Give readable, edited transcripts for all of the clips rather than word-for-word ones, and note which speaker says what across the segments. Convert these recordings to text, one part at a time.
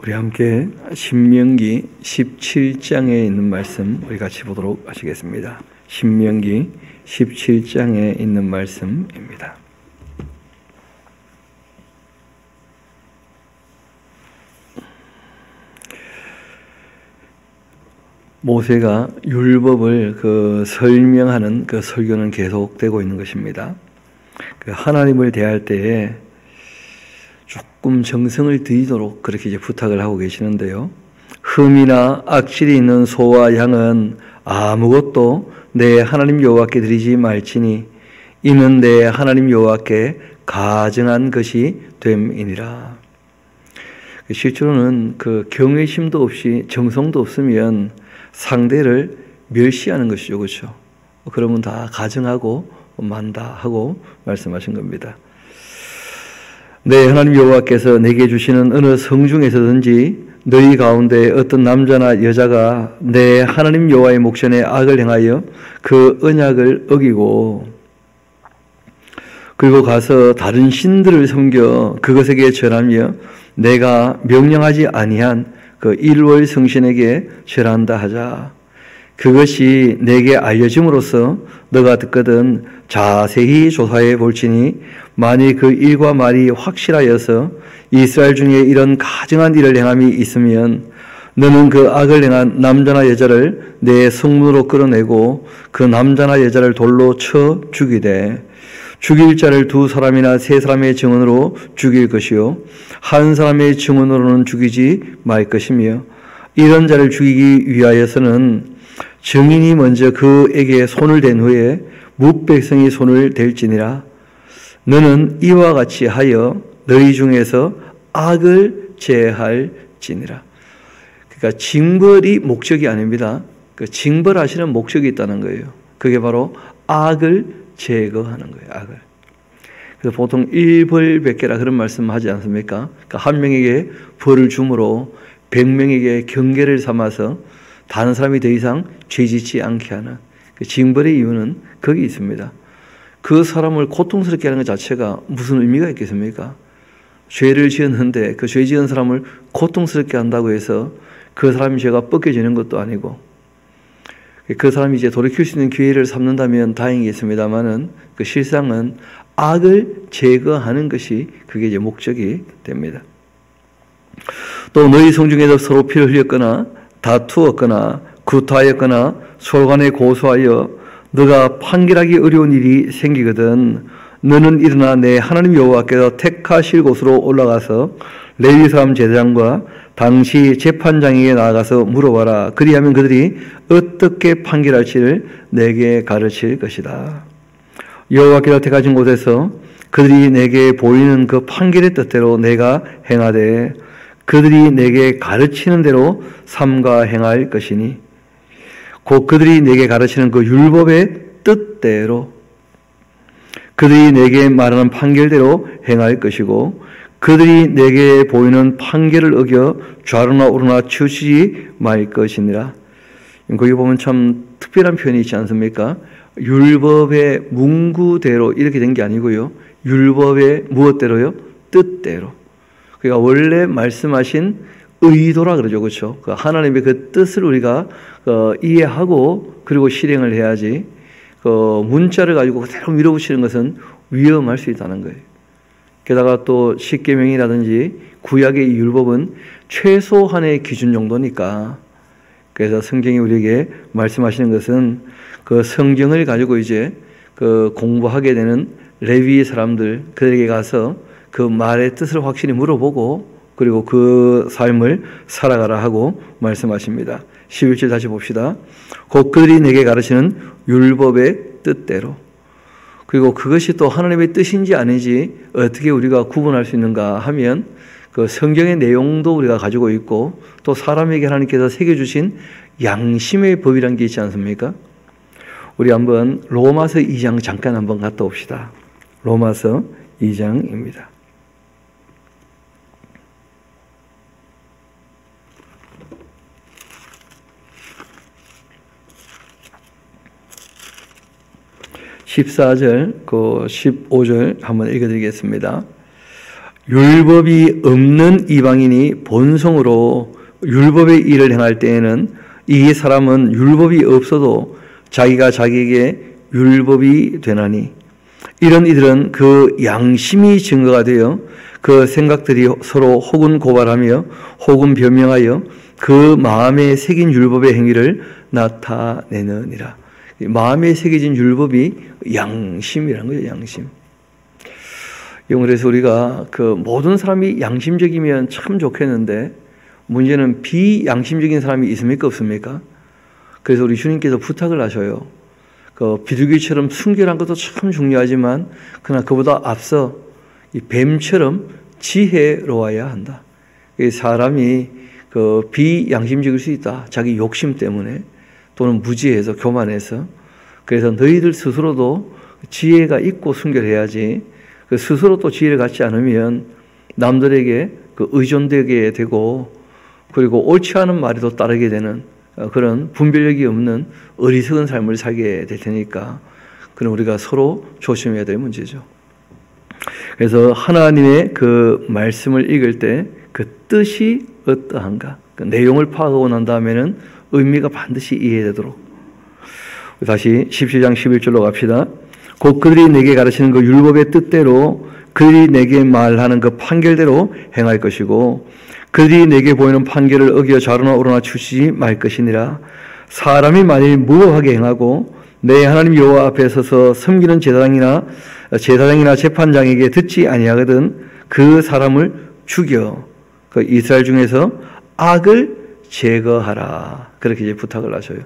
Speaker 1: 우리 함께 신명기 17장에 있는 말씀 우리 같이 보도록 하시겠습니다. 신명기 17장에 있는 말씀입니다. 모세가 율법을 설명하는 그 설교는 계속되고 있는 것입니다. 하나님을 대할 때에 조금 정성을 들이도록 그렇게 이제 부탁을 하고 계시는데요. 흠이나 악질이 있는 소와 양은 아무것도 내 하나님 여호와께 드리지 말지니 이는 내 하나님 여호와께 가증한 것이 됨이니라. 실제로는 경외심도 없이 정성도 없으면 상대를 멸시하는 것이죠, 그렇죠? 그러면 다 가증하고 만다 하고 말씀하신 겁니다. 내 하나님 여호와께서 내게 주시는 어느 성중에서든지 너희 가운데 어떤 남자나 여자가 내 하나님 여호와의 목전에 악을 행하여 그 언약을 어기고 그리고 가서 다른 신들을 섬겨 그것에게 절하며 내가 명령하지 아니한 그 일월 성신에게 절한다 하자. 그것이 내게 알려짐으로써 너가 듣거든 자세히 조사해 볼지니 만일 그 일과 말이 확실하여서 이스라엘 중에 이런 가증한 일을 행함이 있으면 너는 그 악을 행한 남자나 여자를 내 성문으로 끌어내고 그 남자나 여자를 돌로 쳐 죽이되 죽일 자를 2사람이나 3사람의 증언으로 죽일 것이요 한 사람의 증언으로는 죽이지 말 것이며 이런 자를 죽이기 위하여서는 증인이 먼저 그에게 손을 댄 후에 뭇백성이 손을 댈지니라. 너는 이와 같이 하여 너희 중에서 악을 제할지니라. 그러니까 징벌이 목적이 아닙니다. 징벌하시는 목적이 있다는 거예요. 그게 바로 악을 제거하는 거예요. 악을. 그래서 보통 일벌백계라 그런 말씀하지 않습니까? 그러니까 한 명에게 벌을 줌으로 100명에게 경계를 삼아서 다른 사람이 더 이상 죄짓지 않게 하는 그 징벌의 이유는 거기 있습니다. 그 사람을 고통스럽게 하는 것 자체가 무슨 의미가 있겠습니까? 죄를 지었는데 그 죄 지은 사람을 고통스럽게 한다고 해서 그 사람의 죄가 벗겨지는 것도 아니고 그 사람이 이제 돌이킬 수 있는 기회를 삼는다면 다행이겠습니다만은 그 실상은 악을 제거하는 것이 그게 이제 목적이 됩니다. 또 너희 성중에서 서로 피를 흘렸거나 다투었거나 구타하였거나 솔간에 고소하여 너가 판결하기 어려운 일이 생기거든 너는 일어나 내 하나님 여호와께서 택하실 곳으로 올라가서 레위 사람 제사장과 당시 재판장에게 나아가서 물어봐라. 그리하면 그들이 어떻게 판결할지를 내게 가르칠 것이다. 여호와께서 택하신 곳에서 그들이 내게 보이는 그 판결의 뜻대로 내가 행하되 그들이 내게 가르치는 대로 삼가 행할 것이니 곧 그들이 내게 가르치는 그 율법의 뜻대로 그들이 내게 말하는 판결대로 행할 것이고 그들이 내게 보이는 판결을 어겨 좌로나 우로나 치우치지 말 것이니라. 거기 보면 참 특별한 표현이 있지 않습니까? 율법의 문구대로 이렇게 된 게 아니고요. 율법의 무엇대로요? 뜻대로. 그러니까 원래 말씀하신 의도라 그러죠. 그렇죠? 하나님의 그 뜻을 우리가 이해하고 그리고 실행을 해야지 문자를 가지고 그대로 밀어붙이는 것은 위험할 수 있다는 거예요. 게다가 또 십계명이라든지 구약의 이 율법은 최소한의 기준 정도니까 그래서 성경이 우리에게 말씀하시는 것은 그 성경을 가지고 이제 공부하게 되는 레위 사람들 그들에게 가서 그 말의 뜻을 확실히 물어보고 그리고 그 삶을 살아가라 하고 말씀하십니다. 11절 다시 봅시다. 곧 그들이 내게 가르치는 율법의 뜻대로 그리고 그것이 또 하나님의 뜻인지 아닌지 어떻게 우리가 구분할 수 있는가 하면 그 성경의 내용도 우리가 가지고 있고 또 사람에게 하나님께서 새겨주신 양심의 법이라는 게 있지 않습니까? 우리 한번 로마서 2장 잠깐 한번 갔다 옵시다. 로마서 2장입니다. (14절) 15절 한번 읽어드리겠습니다. 율법이 없는 이방인이 본성으로 율법의 일을 행할 때에는 이 사람은 율법이 없어도 자기가 자기에게 율법이 되나니 이런 이들은 그 양심이 증거가 되어 그 생각들이 서로 혹은 고발하며 혹은 변명하여 그 마음에 새긴 율법의 행위를 나타내느니라. 마음에 새겨진 율법이 양심이라는 거예요. 양심. 그래서 우리가 그 모든 사람이 양심적이면 참 좋겠는데 문제는 비양심적인 사람이 있습니까? 없습니까? 그래서 우리 주님께서 부탁을 하셔요. 그 비둘기처럼 순결한 것도 참 중요하지만 그러나 그보다 앞서 이 뱀처럼 지혜로워야 한다. 사람이 그 비양심적일 수 있다. 자기 욕심 때문에 또는 무지해서 교만해서. 그래서 너희들 스스로도 지혜가 있고 순결해야지 그 스스로 또 지혜를 갖지 않으면 남들에게 그 의존되게 되고 그리고 옳지 않은 말에도 따르게 되는 그런 분별력이 없는 어리석은 삶을 살게 될 테니까 그럼 우리가 서로 조심해야 될 문제죠. 그래서 하나님의 그 말씀을 읽을 때 그 뜻이 어떠한가 그 내용을 파악하고 난 다음에는 의미가 반드시 이해되도록 다시 17장 11절로 갑시다. 곧 그들이 내게 가르치는 그 율법의 뜻대로 그들이 내게 말하는 그 판결대로 행할 것이고 그들이 내게 보이는 판결을 어겨 좌로나 우로나 추치지 말 것이니라. 사람이 만일 무법하게 행하고 내 하나님 여호와 앞에 서서 섬기는 제사장이나 재판장에게 듣지 아니하거든 그 사람을 죽여 그 이스라엘 중에서 악을 제거하라. 그렇게 이제 부탁을 하셔요.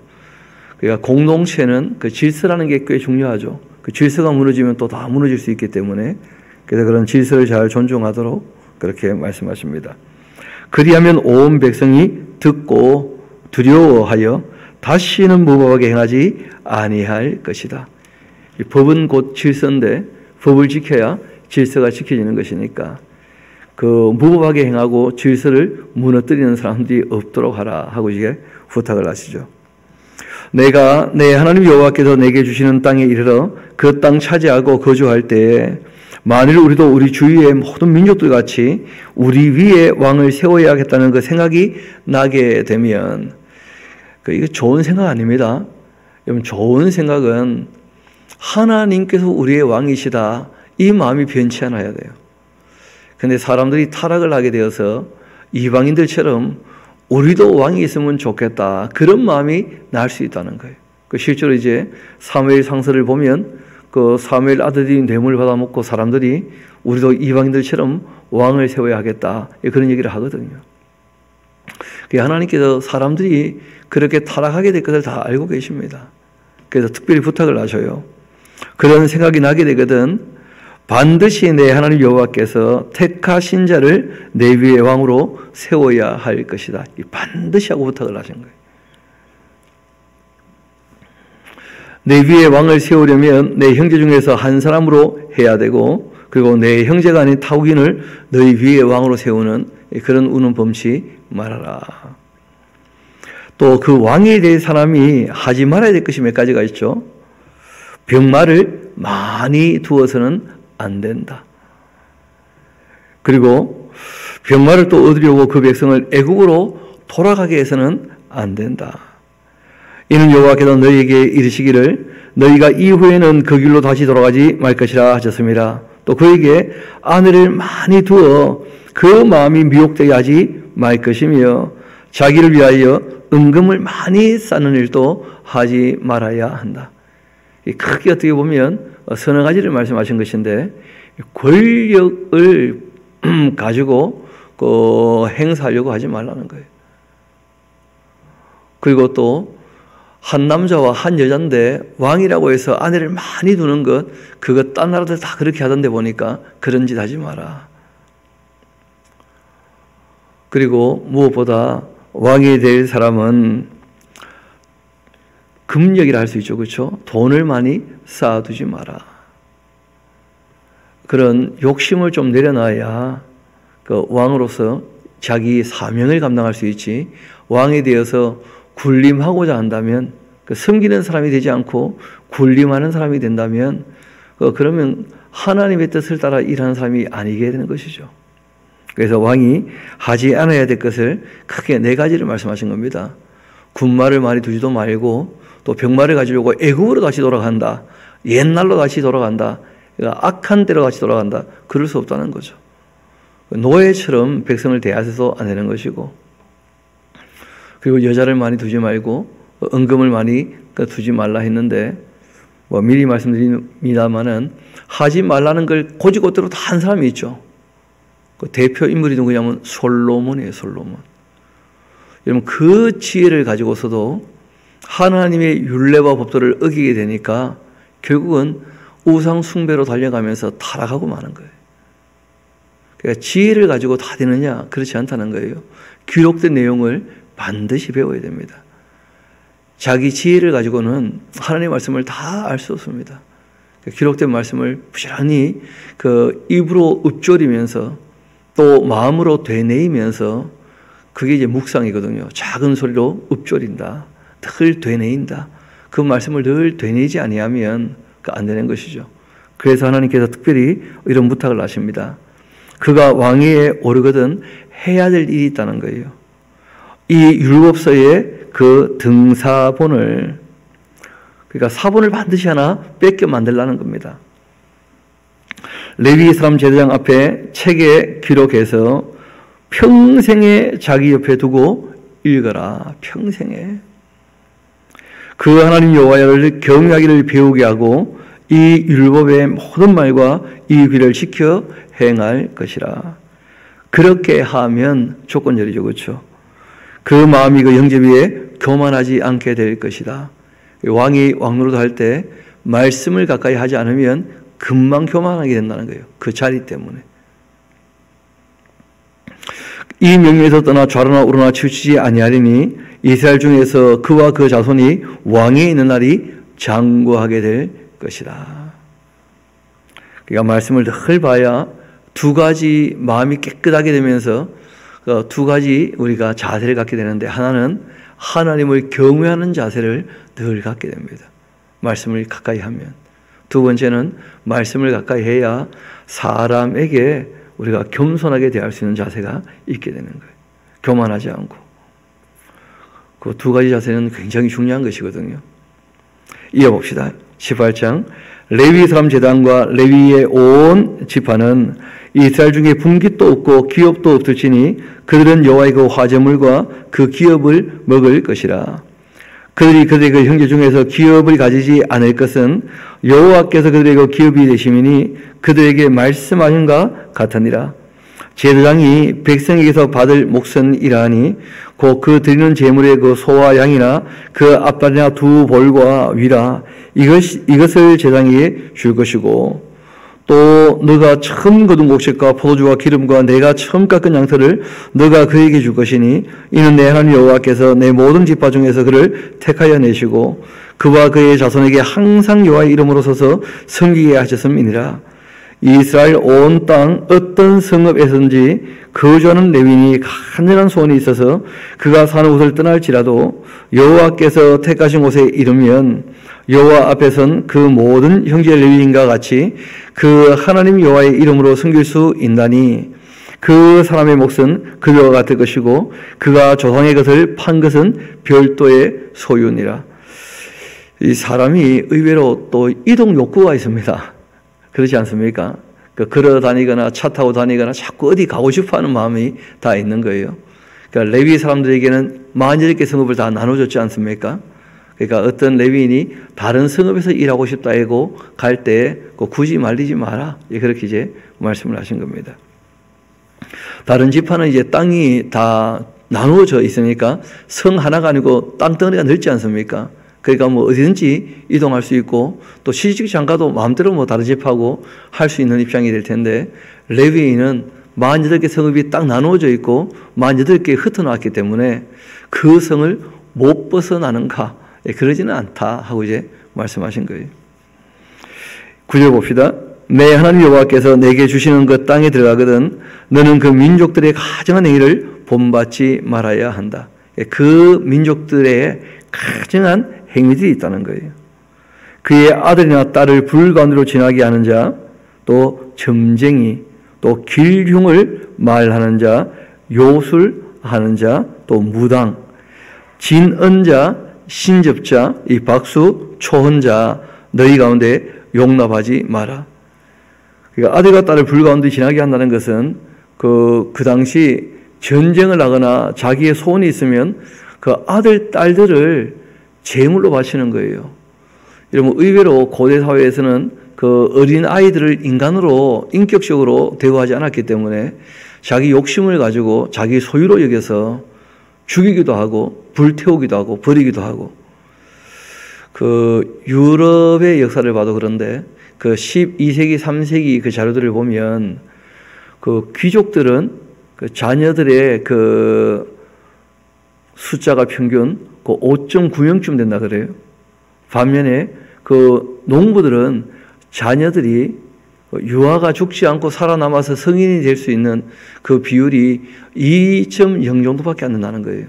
Speaker 1: 그러니까 공동체는 그 질서라는 게 꽤 중요하죠. 그 질서가 무너지면 또 다 무너질 수 있기 때문에 그래서 그런 질서를 잘 존중하도록 그렇게 말씀하십니다. 그리하면 온 백성이 듣고 두려워하여 다시는 무법하게 행하지 아니할 것이다. 이 법은 곧 질서인데 법을 지켜야 질서가 지켜지는 것이니까 그 무법하게 행하고 질서를 무너뜨리는 사람들이 없도록 하라 하고 이제 부탁을 하시죠. 내가 내 하나님 여호와께서 내게 주시는 땅에 이르러 그 땅 차지하고 거주할 때에 만일 우리도 우리 주위의 모든 민족들 같이 우리 위에 왕을 세워야겠다는 그 생각이 나게 되면 이게 좋은 생각 아닙니다. 여러분 좋은 생각은 하나님께서 우리의 왕이시다 이 마음이 변치 않아야 돼요. 그런데 사람들이 타락을 하게 되어서 이방인들처럼 우리도 왕이 있으면 좋겠다 그런 마음이 날 수 있다는 거예요. 실제로 이제 사무엘 상서를 보면 그 사무엘 아들들이 뇌물을 받아먹고 사람들이 우리도 이방인들처럼 왕을 세워야 하겠다 그런 얘기를 하거든요. 하나님께서 사람들이 그렇게 타락하게 될 것을 다 알고 계십니다. 그래서 특별히 부탁을 하셔요. 그런 생각이 나게 되거든 반드시 내 하나님 여호와께서 택하신 자를 내 위에 왕으로 세워야 할 것이다. 반드시 하고 부탁을 하신 거예요. 내 위에 왕을 세우려면 내 형제 중에서 한 사람으로 해야 되고 그리고 내 형제가 아닌 타국인을 너희 위에 왕으로 세우는 그런 우는 범치 말아라. 또 그 왕이 될 사람이 하지 말아야 될 것이 몇 가지가 있죠. 병마를 많이 두어서는 안 된다. 그리고 병마를 또 얻으려고 그 백성을 애국으로 돌아가게 해서는 안 된다. 이는 여호와께서 너희에게 이르시기를 너희가 이후에는 그 길로 다시 돌아가지 말 것이라 하셨습니다. 또 그에게 아내를 많이 두어 그 마음이 미혹되게 하지 말 것이며 자기를 위하여 은금을 많이 쌓는 일도 하지 말아야 한다. 크게 어떻게 보면 서너 가지를 말씀하신 것인데 권력을 가지고 행사하려고 하지 말라는 거예요. 그리고 또 한 남자와 한 여자인데 왕이라고 해서 아내를 많이 두는 것 그거 딴 나라들 다 그렇게 하던데 보니까 그런 짓 하지 마라. 그리고 무엇보다 왕이 될 사람은 금력이라 할 수 있죠. 그렇죠? 돈을 많이 쌓아두지 마라. 그런 욕심을 좀 내려놔야 그 왕으로서 자기 사명을 감당할 수 있지 왕에 대해서 군림하고자 한다면 섬기는 사람이 되지 않고 군림하는 사람이 된다면 그러면 하나님의 뜻을 따라 일하는 사람이 아니게 되는 것이죠. 그래서 왕이 하지 않아야 될 것을 크게 4가지를 말씀하신 겁니다. 군마를 많이 두지도 말고 또 병마를 가지려고 애굽으로 다시 돌아간다. 옛날로 다시 돌아간다. 그러니까 악한 데로 다시 돌아간다. 그럴 수 없다는 거죠. 노예처럼 백성을 대하셔서 안 되는 것이고, 그리고 여자를 많이 두지 말고 은금을 많이 두지 말라 했는데, 미리 말씀드립니다만은 하지 말라는 걸 고지고대로 다 한 사람이 있죠. 그 대표 인물이 누구냐면 솔로몬이에요. 솔로몬. 여러분, 그 지혜를 가지고서도 하나님의 율례와 법도를 어기게 되니까 결국은 우상 숭배로 달려가면서 타락하고 마는 거예요. 그러니까 지혜를 가지고 다 되느냐? 그렇지 않다는 거예요. 기록된 내용을 반드시 배워야 됩니다. 자기 지혜를 가지고는 하나님의 말씀을 다 알 수 없습니다. 기록된 말씀을 부지런히 그 입으로 읊조리면서 또 마음으로 되뇌이면서, 그게 이제 묵상이거든요. 작은 소리로 읊조린다. 늘 되뇌인다. 그 말씀을 늘 되뇌이지 아니하면 안 되는 것이죠. 그래서 하나님께서 특별히 이런 부탁을 하십니다. 그가 왕위에 오르거든 해야 될 일이 있다는 거예요. 이 율법서의 그 등사본을, 그러니까 사본을 반드시 하나 뺏겨 만들라는 겁니다. 레위 사람 제사장 앞에 책에 기록해서 평생에 자기 옆에 두고 읽어라. 평생에. 그 하나님 여호와를 경외하기를 배우게 하고 이 율법의 모든 말과 이 규례를 지켜 행할 것이라. 그렇게 하면 조건절이죠. 그렇죠? 그 마음이 그 형제 위에 교만하지 않게 될 것이다. 왕이 왕노릇 할 때 말씀을 가까이 하지 않으면 금방 교만하게 된다는 거예요. 그 자리 때문에. 이 명령에서 떠나 좌로나 우로나 치우치지 아니하리니 이스라엘 중에서 그와 그 자손이 왕위에 있는 날이 장구하게 될 것이다. 그러니까 말씀을 늘 봐야 2가지 마음이 깨끗하게 되면서 2가지 우리가 자세를 갖게 되는데, 하나는 하나님을 경외하는 자세를 늘 갖게 됩니다. 말씀을 가까이 하면. 2번째는 말씀을 가까이 해야 사람에게 우리가 겸손하게 대할 수 있는 자세가 있게 되는 거예요. 교만하지 않고. 그 2가지 자세는 굉장히 중요한 것이거든요. 이어봅시다. 18장. 레위 사람 제단과 레위의 온 지파는 이스라엘 중에 분깃도 없고 기업도 없을지니 그들은 여호와의 그 화제물과 그 기업을 먹을 것이라. 그들이 그들의 그 형제 중에서 기업을 가지지 않을 것은 여호와께서 그들의 그 기업이 되심이니 그들에게 말씀하신가 같으니라. 제사장이 백성에게서 받을 몫은 이러하니 곧 그 드리는 제물의 그 소와 양이나 그 앞다리나 2 볼과 위라. 이것을 제사장에게 줄 것이고, 또 너가 처음 거둔 곡식과 포도주와 기름과 내가 처음 깎은 양털을 너가 그에게 줄 것이니 이는 내 하나님 여호와께서 내 모든 지파 중에서 그를 택하여 내시고 그와 그의 자손에게 항상 여호와의 이름으로 서서 섬기게 하셨음이니라. 이스라엘 온 땅 어떤 성읍에서든지 거주하는 레위인이 간절한 소원이 있어서 그가 사는 곳을 떠날지라도 여호와께서 택하신 곳에 이르면 여호와 앞에선 그 모든 형제 레위인과 같이 그 하나님 여호와의 이름으로 섬길 수 있나니 그 사람의 몫은 그와 같을 것이고 그가 조상의 것을 판 것은 별도의 소유니라. 이 사람이 의외로 또 이동 욕구가 있습니다. 그렇지 않습니까? 걸어 다니거나 차 타고 다니거나 자꾸 어디 가고 싶어하는 마음이 다 있는 거예요. 그러니까 레위 사람들에게는 48개 성읍을 다 나눠줬지 않습니까? 그러니까 어떤 레위인이 다른 성읍에서 일하고 싶다 하고 갈 때 굳이 말리지 마라. 그렇게 이제 말씀을 하신 겁니다. 다른 지파는 이제 땅이 다 나누어져 있으니까 성 하나가 아니고 땅덩어리가 넓지 않습니까? 그러니까 뭐 어디든지 이동할 수 있고 또 시집 장가도 마음대로 뭐 다른 집하고 할 수 있는 입장이 될 텐데, 레위인은 48개 성읍이 딱 나누어져 있고 48개에 흩어놨기 때문에 그 성을 못 벗어나는가? 그러지는 않다 하고 이제 말씀하신 거예요. 9절 봅시다. 내 하나님 여호와께서 내게 주시는 그 땅에 들어가거든 너는 그 민족들의 가증한 행위를 본받지 말아야 한다. 그 민족들의 가증한 행위들이 있다는 거예요. 그의 아들이나 딸을 불 가운데로 지나게 하는 자, 또 점쟁이, 또 길흉을 말하는 자, 요술하는 자, 또 무당, 진언자, 신접자, 이 박수, 초혼자 너희 가운데 용납하지 마라. 그러니까 아들과 딸을 불 가운데 지나게 한다는 것은 그 당시 전쟁을 하거나 자기의 소원이 있으면 그 아들, 딸들을 제물로 바치는 거예요. 여러분, 의외로 고대 사회에서는 그 어린 아이들을 인간으로 인격적으로 대우하지 않았기 때문에 자기 욕심을 가지고 자기 소유로 여겨서 죽이기도 하고 불태우기도 하고 버리기도 하고, 그 유럽의 역사를 봐도 그런데 그 12세기, 3세기 그 자료들을 보면 그 귀족들은 그 자녀들의 그 숫자가 평균 그 5.9명쯤 된다 그래요. 반면에 그 농부들은 자녀들이 유아가 죽지 않고 살아남아서 성인이 될 수 있는 그 비율이 2.0 정도밖에 안 된다는 거예요.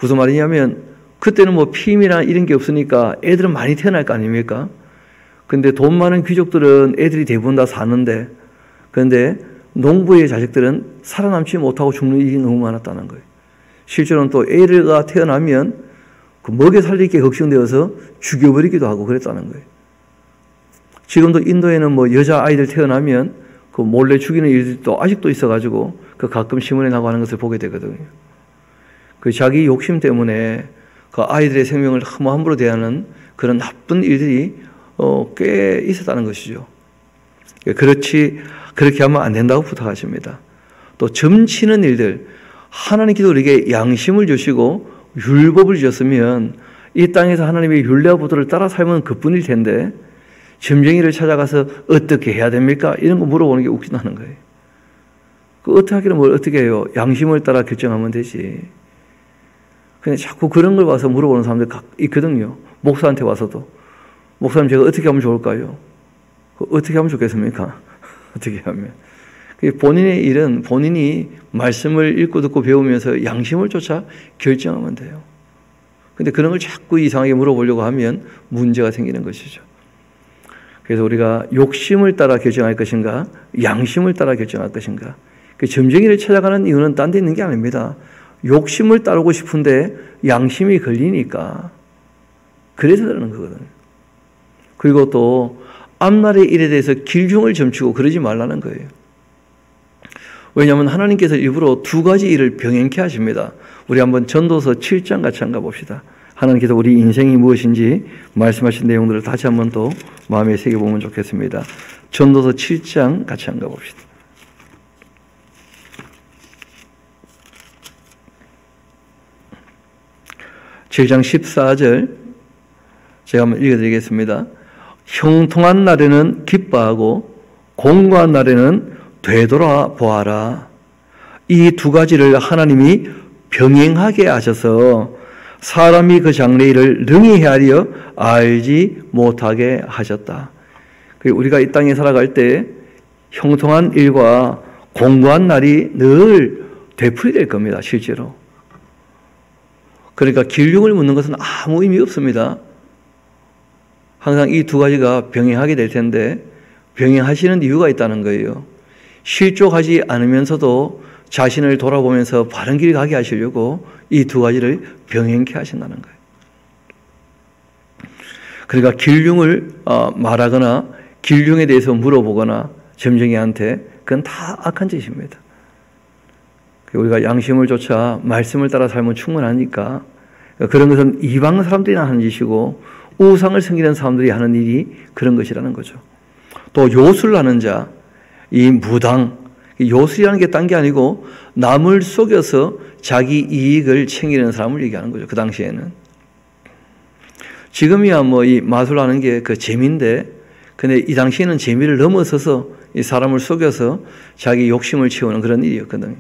Speaker 1: 무슨 말이냐면 그때는 뭐 피임이나 이런 게 없으니까 애들은 많이 태어날 거 아닙니까? 근데 돈 많은 귀족들은 애들이 대부분 다 사는데, 그런데 농부의 자식들은 살아남지 못하고 죽는 일이 너무 많았다는 거예요. 실제로는 또 애가 태어나면 그 먹여 살릴 게 걱정되어서 죽여버리기도 하고 그랬다는 거예요. 지금도 인도에는 뭐 여자 아이들 태어나면 그 몰래 죽이는 일들이 또 아직도 있어가지고 그 가끔 신문에 나고 하는 것을 보게 되거든요. 그 자기 욕심 때문에 그 아이들의 생명을 함부로 대하는 그런 나쁜 일들이 꽤 있었다는 것이죠. 그렇게 하면 안 된다고 부탁하십니다. 또 점치는 일들, 하나님께서 우리에게 양심을 주시고 율법을 주셨으면 이 땅에서 하나님의 율례와 보도를 따라 살면 그뿐일 텐데 점쟁이를 찾아가서 어떻게 해야 됩니까? 이런 거 물어보는 게 웃긴다는 거예요. 그 어떻게 하기는 뭘 어떻게 해요? 양심을 따라 결정하면 되지. 근데 자꾸 그런 걸 봐서 물어보는 사람들 있거든요. 목사한테 와서도. 목사님, 제가 어떻게 하면 좋을까요? 어떻게 하면 좋겠습니까? 어떻게 하면. 본인의 일은 본인이 말씀을 읽고 듣고 배우면서 양심을 쫓아 결정하면 돼요. 근데 그런 걸 자꾸 이상하게 물어보려고 하면 문제가 생기는 것이죠. 그래서 우리가 욕심을 따라 결정할 것인가, 양심을 따라 결정할 것인가. 그 점쟁이를 찾아가는 이유는 딴 데 있는 게 아닙니다. 욕심을 따르고 싶은데 양심이 걸리니까. 그래서 그러는 거거든요. 그리고 또 앞날의 일에 대해서 길흉을 점치고 그러지 말라는 거예요. 왜냐하면 하나님께서 일부러 두 가지 일을 병행케 하십니다. 우리 한번 전도서 7장 같이 한번 봅시다. 하나님께서 우리 인생이 무엇인지 말씀하신 내용들을 다시 한번 또 마음에 새겨보면 좋겠습니다. 전도서 7장 같이 한번 봅시다. (7장 14절) 제가 한번 읽어드리겠습니다. 형통한 날에는 기뻐하고 공고한 날에는 되돌아보아라. 이 두 가지를 하나님이 병행하게 하셔서 사람이 그 장래일을 능히 헤아려 알지 못하게 하셨다. 우리가 이 땅에 살아갈 때 형통한 일과 공고한 날이 늘 되풀이될 겁니다. 실제로. 그러니까 길흉을 묻는 것은 아무 의미 없습니다. 항상 이 두 가지가 병행하게 될 텐데 병행하시는 이유가 있다는 거예요. 실족하지 않으면서도 자신을 돌아보면서 바른 길 가게 하시려고 이 두 가지를 병행케 하신다는 거예요. 그러니까 길흉을 말하거나 길흉에 대해서 물어보거나 점쟁이한테 그건 다 악한 짓입니다. 우리가 양심을 쫓아 말씀을 따라 살면 충분하니까 그런 것은 이방 사람들이나 하는 짓이고 우상을 섬기는 사람들이 하는 일이 그런 것이라는 거죠. 또 요술을 하는 자, 이 무당, 요술이라는 게 딴 게 아니고 남을 속여서 자기 이익을 챙기는 사람을 얘기하는 거죠. 그 당시에는. 지금이야 뭐 이 마술하는 게 그 재미인데, 근데 이 당시에는 재미를 넘어서서 이 사람을 속여서 자기 욕심을 채우는 그런 일이었거든요.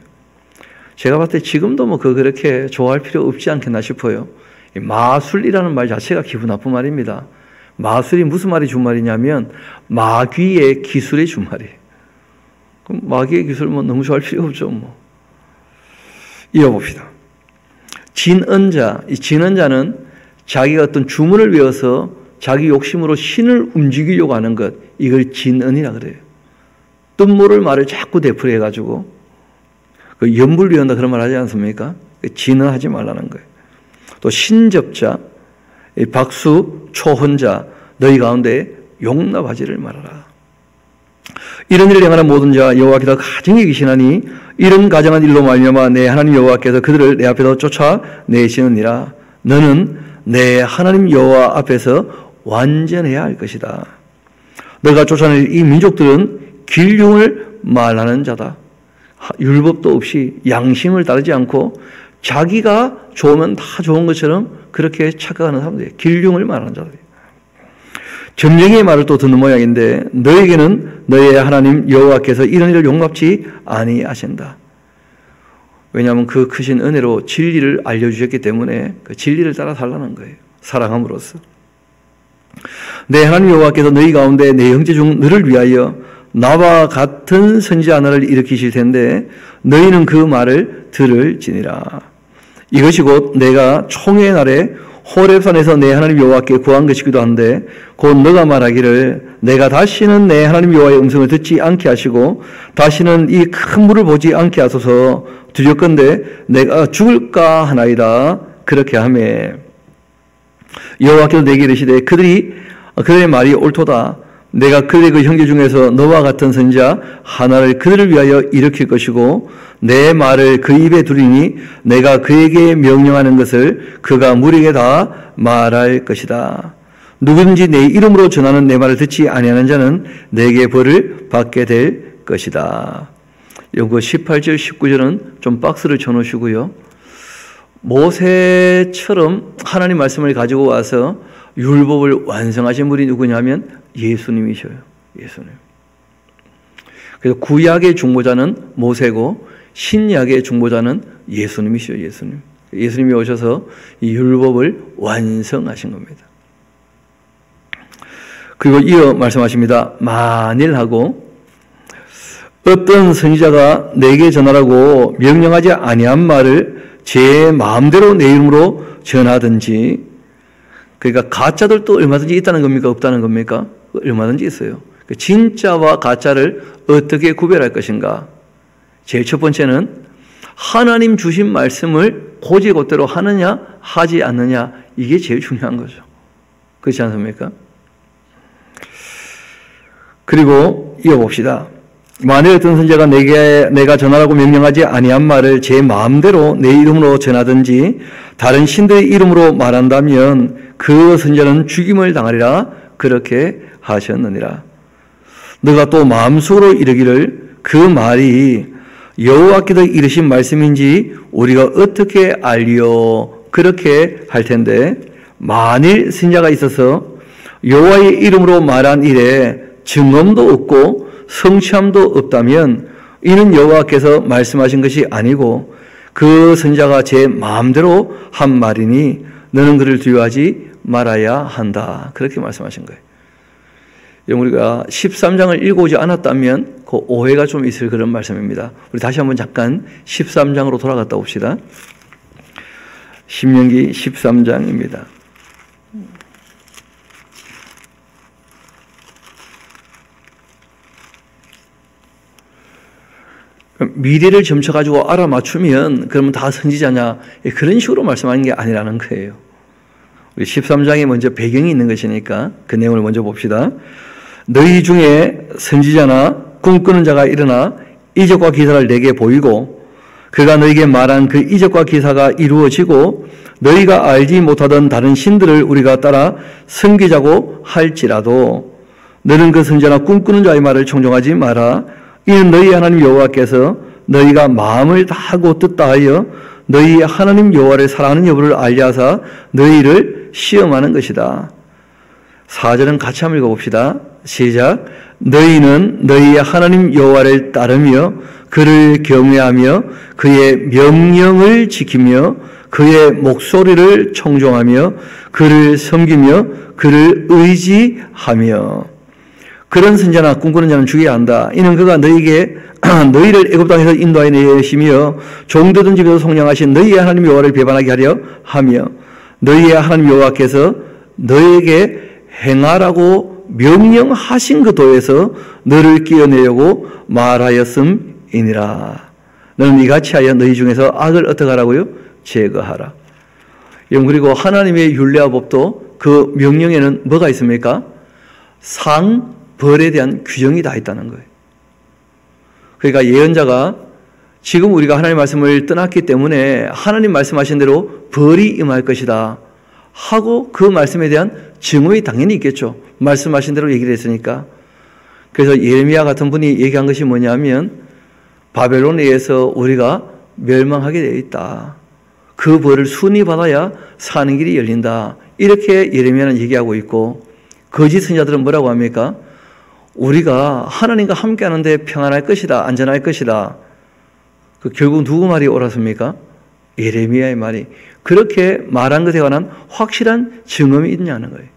Speaker 1: 제가 봤을 때 지금도 뭐 그렇게 좋아할 필요 없지 않겠나 싶어요. 마술이라는 말 자체가 기분 나쁜 말입니다. 마술이 무슨 말이 준말이냐면 마귀의 기술의 준말이에요. 그럼 마귀의 기술 뭐 너무 좋아할 필요 없죠. 뭐. 이어봅시다. 진언자, 이 진언자는 자기가 어떤 주문을 외워서 자기 욕심으로 신을 움직이려고 하는 것, 이걸 진언이라 그래요. 뜻모를 말을 자꾸 되풀이해가지고 그 연불위원다 그런 말 하지 않습니까? 진언하지 말라는 거예요. 또 신접자, 박수, 초혼자 너희 가운데 용납하지를 말아라. 이런 일을 행하는 모든 자 여호와께서 가증히 여기시나니 이런 가정한 일로 말미암아 내 하나님 여호와께서 그들을 내 앞에서 쫓아내시느니라. 너는 내 하나님 여호와 앞에서 완전해야 할 것이다. 너가 쫓아낼 이 민족들은 길흉을 말하는 자다. 율법도 없이 양심을 따르지 않고 자기가 좋으면 다 좋은 것처럼 그렇게 착각하는 사람들이에요. 길흉을 말하는 자들이에요. 점쟁이의 말을 또 듣는 모양인데 너에게는 너의 하나님 여호와께서 이런 일을 용납치 아니하신다. 왜냐하면 그 크신 은혜로 진리를 알려주셨기 때문에 그 진리를 따라 살라는 거예요. 사랑함으로써. 내 하나님 여호와께서 너희 가운데 내 형제 중 너를 위하여 나와 같은 선지자 하나를 일으키실 텐데 너희는 그 말을 들을지니라. 이것이 곧 내가 총회의 날에 호렙산에서 내 하나님 여호와께 구한 것이기도 한데 곧 너가 말하기를 내가 다시는 내 하나님 여호와의 음성을 듣지 않게 하시고 다시는 이 큰 물을 보지 않게 하소서 두렵건대 내가 죽을까 하나이다. 그렇게 하매 여호와께서 내게 이르시되 그들의 말이 옳도다. 내가 그들의 그 형제 중에서 너와 같은 선지자 하나를 그들을 위하여 일으킬 것이고 내 말을 그 입에 두리니 내가 그에게 명령하는 것을 그가 무리에게 다 말할 것이다. 누구든지 내 이름으로 전하는 내 말을 듣지 아니하는 자는 내게 벌을 받게 될 것이다. 요거 18절 19절은 좀 박스를 쳐놓으시고요. 모세처럼 하나님 말씀을 가지고 와서 율법을 완성하신 분이 누구냐면 예수님이셔요. 예수님. 그래서 구약의 중보자는 모세고 신약의 중보자는 예수님이시죠. 예수님. 예수님이 오셔서 이 율법을 완성하신 겁니다. 그리고 이어 말씀하십니다. 만일 하고 어떤 선지자가 내게 전하라고 명령하지 아니한 말을 제 마음대로 내 이름으로 전하든지, 그러니까 가짜들도 얼마든지 있다는 겁니까? 없다는 겁니까? 얼마든지 있어요. 진짜와 가짜를 어떻게 구별할 것인가? 제일 첫 번째는 하나님 주신 말씀을 곧이곧대로 하느냐 하지 않느냐, 이게 제일 중요한 거죠. 그렇지 않습니까? 그리고 이어봅시다. 만일 어떤 선지자가 내가 전하라고 명령하지 아니한 말을 제 마음대로 내 이름으로 전하든지 다른 신들의 이름으로 말한다면 그 선지자는 죽임을 당하리라. 그렇게 하셨느니라. 너가 또 마음속으로 이르기를 그 말이 여호와께서 이르신 말씀인지 우리가 어떻게 알리요? 그렇게 할 텐데, 만일 선지자가 있어서 여호와의 이름으로 말한 일에 증언도 없고 성취함도 없다면 이는 여호와께서 말씀하신 것이 아니고 그 선지자가 제 마음대로 한 말이니 너는 그를 두려워하지 말아야 한다. 그렇게 말씀하신 거예요. 우리가 13장을 읽어오지 않았다면 그 오해가 좀 있을 그런 말씀입니다. 우리 다시 한번 잠깐 13장으로 돌아갔다 옵시다. 신명기 13장입니다. 미래를 점쳐가지고 알아맞추면 그러면 다 선지자냐, 그런 식으로 말씀하는 게 아니라는 거예요. 우리 13장에 먼저 배경이 있는 것이니까 그 내용을 먼저 봅시다. 너희 중에 선지자나 꿈꾸는 자가 일어나 이적과 기사를 내게 보이고 그가 너희에게 말한 그 이적과 기사가 이루어지고 너희가 알지 못하던 다른 신들을 우리가 따라 섬기자고 할지라도 너는 그 선지자나 꿈꾸는 자의 말을 청종하지 마라. 이는 너희 하나님 여호와께서 너희가 마음을 다하고 뜻다 하여 너희 하나님 여호와를 사랑하는 여부를 알리하사 너희를 시험하는 것이다. 4절은 같이 한번 읽어봅시다. 시작. 너희는 너희 하나님 여호와를 따르며 그를 경외하며 그의 명령을 지키며 그의 목소리를 청종하며 그를 섬기며 그를 의지하며 그런 선지자나 꿈꾸는 자는 죽여야 한다. 이는 그가 너희를 애굽 땅에서 인도하여 내시며 종되던 집에서 속량하신 너희의 하나님 여호와를 배반하게 하려 하며 너희의 하나님 여호와께서 너희에게 행하라고 명령하신 그 도에서 너를 끼어내려고 말하였음이니라. 너는 이같이 하여 너희 중에서 악을 어떻게 하라고요? 제거하라. 그리고 하나님의 율례와 법도 그 명령에는 뭐가 있습니까? 상, 벌에 대한 규정이 다 있다는 거예요. 그러니까 예언자가 지금 우리가 하나님 말씀을 떠났기 때문에 하나님 말씀하신 대로 벌이 임할 것이다 하고 그 말씀에 대한 증언이 당연히 있겠죠. 말씀하신 대로 얘기를 했으니까. 그래서 예레미야 같은 분이 얘기한 것이 뭐냐면 바벨론에 의해서 우리가 멸망하게 되어 있다. 그 벌을 순위 받아야 사는 길이 열린다. 이렇게 예레미야는 얘기하고 있고 거짓 선지자들은 뭐라고 합니까? 우리가 하나님과 함께 하는데 평안할 것이다. 안전할 것이다. 결국 누구 말이 옳았습니까? 예레미야의 말이. 그렇게 말한 것에 관한 확실한 증언이 있냐는 거예요.